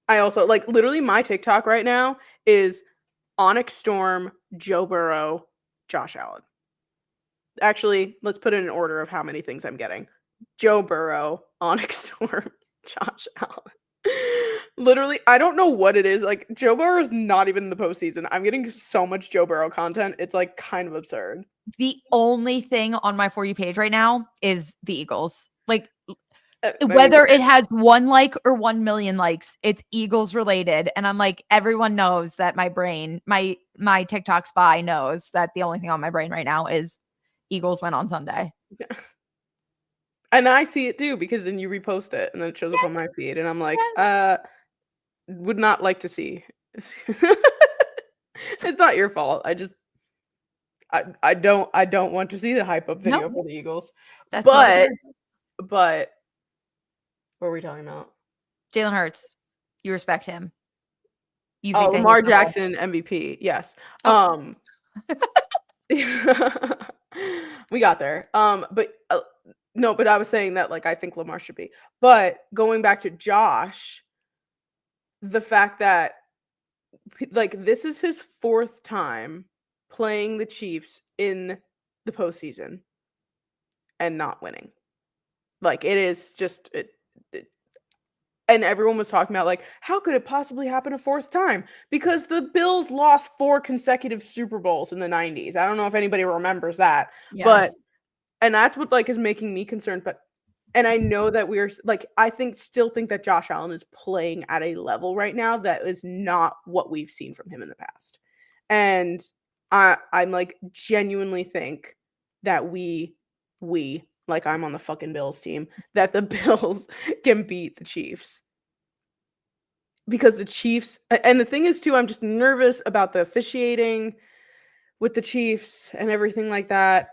I also like literally my TikTok right now is Onyx Storm, Joe Burrow, Josh Allen. Actually, let's put it in order of how many things I'm getting. Joe Burrow, Onyx Storm, Josh Allen. Literally, I don't know what it is. Like, Joe Burrow is not even in the postseason. I'm getting so much Joe Burrow content. It's like kind of absurd. The only thing on my For You page right now is the Eagles. Like, I mean, whether it has 1 like or 1 million likes, it's Eagles related. And I'm like, everyone knows that my brain, my TikTok spy knows that the only thing on my brain right now is Eagles win on Sunday. And I see it too, because then you repost it and then it shows up on my feed, and I'm like, would not like to see. It's not your fault. I don't want to see the hype up video for the Eagles. That's but what were we talking about? Jalen Hurts. You respect him. You think Lamar Jackson MVP. Yes. Oh. We got there. But no, but I was saying that like I think Lamar should be. But going back to Josh, the fact that like this is his 4th time playing the Chiefs in the postseason and not winning. Like, it is just and everyone was talking about like, how could it possibly happen a 4th time? Because the Bills lost 4 consecutive Super Bowls in the 90s. I don't know if anybody remembers that. Yes. But And that's what like is making me concerned. But and I know that we're like still think that Josh Allen is playing at a level right now that is not what we've seen from him in the past. And I'm like genuinely think that we like I'm on the fucking Bills team, that the Bills can beat the Chiefs. Because the Chiefs, and the thing is too, I'm just nervous about the officiating with the Chiefs and everything like that.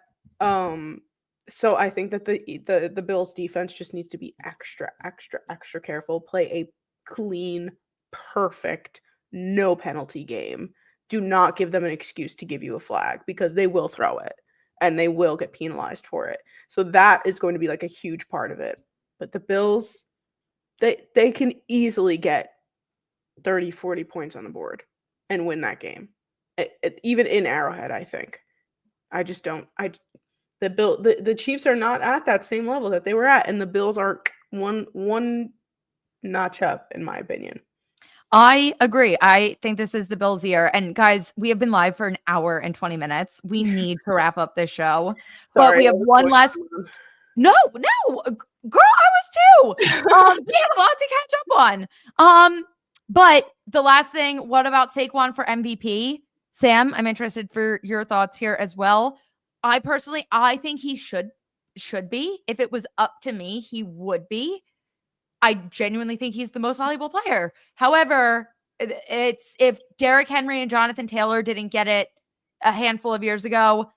So I think that the Bills defense just needs to be extra careful, play a clean, perfect, no penalty game. Do not give them an excuse to give you a flag because they will throw it and they will get penalized for it. So that is going to be like a huge part of it. But the Bills, they can easily get 30, 40 points on the board and win that game. Even in Arrowhead, I think. I just don't. The Chiefs are not at that same level that they were at, and the Bills are one notch up, in my opinion. I agree. I think this is the Bills' year. And guys, we have been live for an hour and 20 minutes. We need to wrap up this show. Sorry, but we have one last. No, girl, I was too. We have a lot to catch up on. But the last thing, what about Saquon for MVP? Sam, I'm interested for your thoughts here as well. I think he should be. If it was up to me, he would be. I genuinely think he's the most valuable player. However, it's if Derrick Henry and Jonathan Taylor didn't get it a handful of years ago,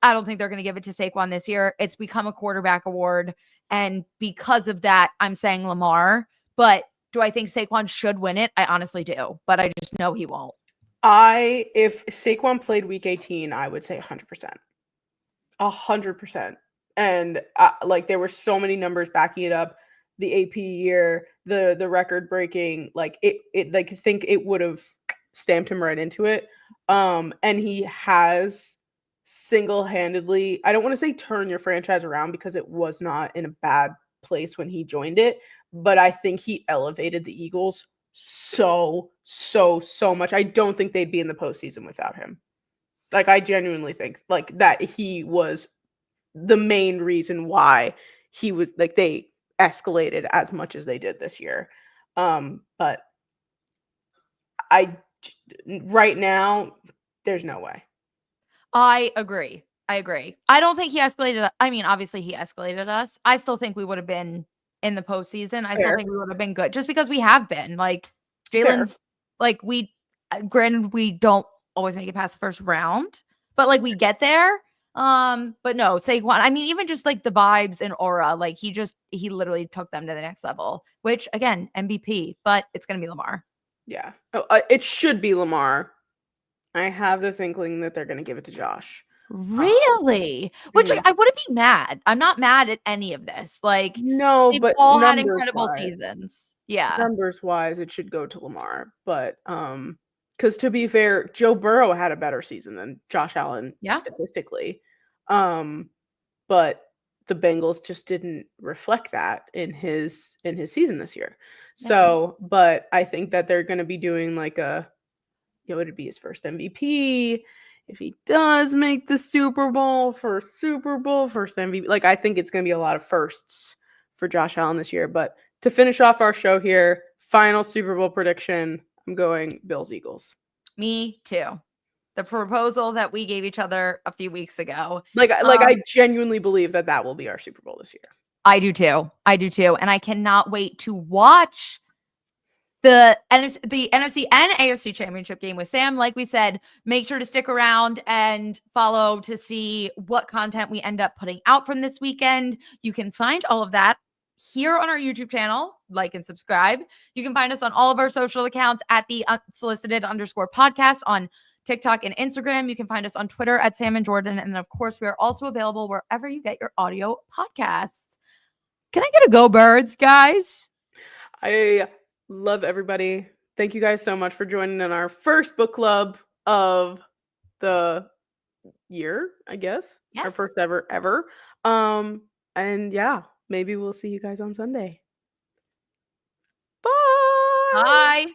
I don't think they're going to give it to Saquon this year. It's become a quarterback award. And because of that, I'm saying Lamar. But do I think Saquon should win it? I honestly do. But I just know he won't. If Saquon played week 18, I would say 100%. 100%. And like there were so many numbers backing it up. The AP year, the record breaking, like it like I think it would have stamped him right into it. And he has single-handedly, I don't want to say turn your franchise around because it was not in a bad place when he joined it, but I think he elevated the Eagles so much. I don't think they'd be in the postseason without him. Like I genuinely think like that he was the main reason why he was like they escalated as much as they did this year. But right now, there's no way. I agree. I don't think he escalated. I mean, obviously he escalated us. I still think we would have been in the postseason. I still think we would have been good just because we have been. Like Jalen's like granted, we don't always make it past the first round, but like we get there. But no, Saquon, I mean, even just like the vibes and aura, like he literally took them to the next level, which again, MVP, but it's going to be Lamar. Yeah. It should be Lamar. I have this inkling that they're going to give it to Josh. Really? Which like, I wouldn't be mad. I'm not mad at any of this. Like, no, but all had incredible seasons. Yeah. Numbers wise, it should go to Lamar. But because to be fair, Joe Burrow had a better season than Josh Allen statistically. But the Bengals just didn't reflect that in his season this year. So, but I think that they're going to be doing like it'd be his first MVP. If he does make the Super Bowl, first MVP. Like I think it's going to be a lot of firsts for Josh Allen this year. But to finish off our show here, final Super Bowl prediction, I'm going Bills Eagles. Me too. The proposal that we gave each other a few weeks ago. I genuinely believe that will be our Super Bowl this year. I do too. And I cannot wait to watch the NFC and AFC championship game with Sam. Like we said, make sure to stick around and follow to see what content we end up putting out from this weekend. You can find all of that here on our YouTube channel. Like and subscribe. You can find us on all of our social accounts at the unsolicited_podcast on TikTok and Instagram. You can find us on Twitter at Sam and Jordan. And then, of course, we are also available wherever you get your audio podcasts. Can I get a go birds, guys? I love everybody. Thank you guys so much for joining in our first book club of the year, I guess. Yes. Our first ever. And yeah, maybe we'll see you guys on Sunday. Bye. Bye.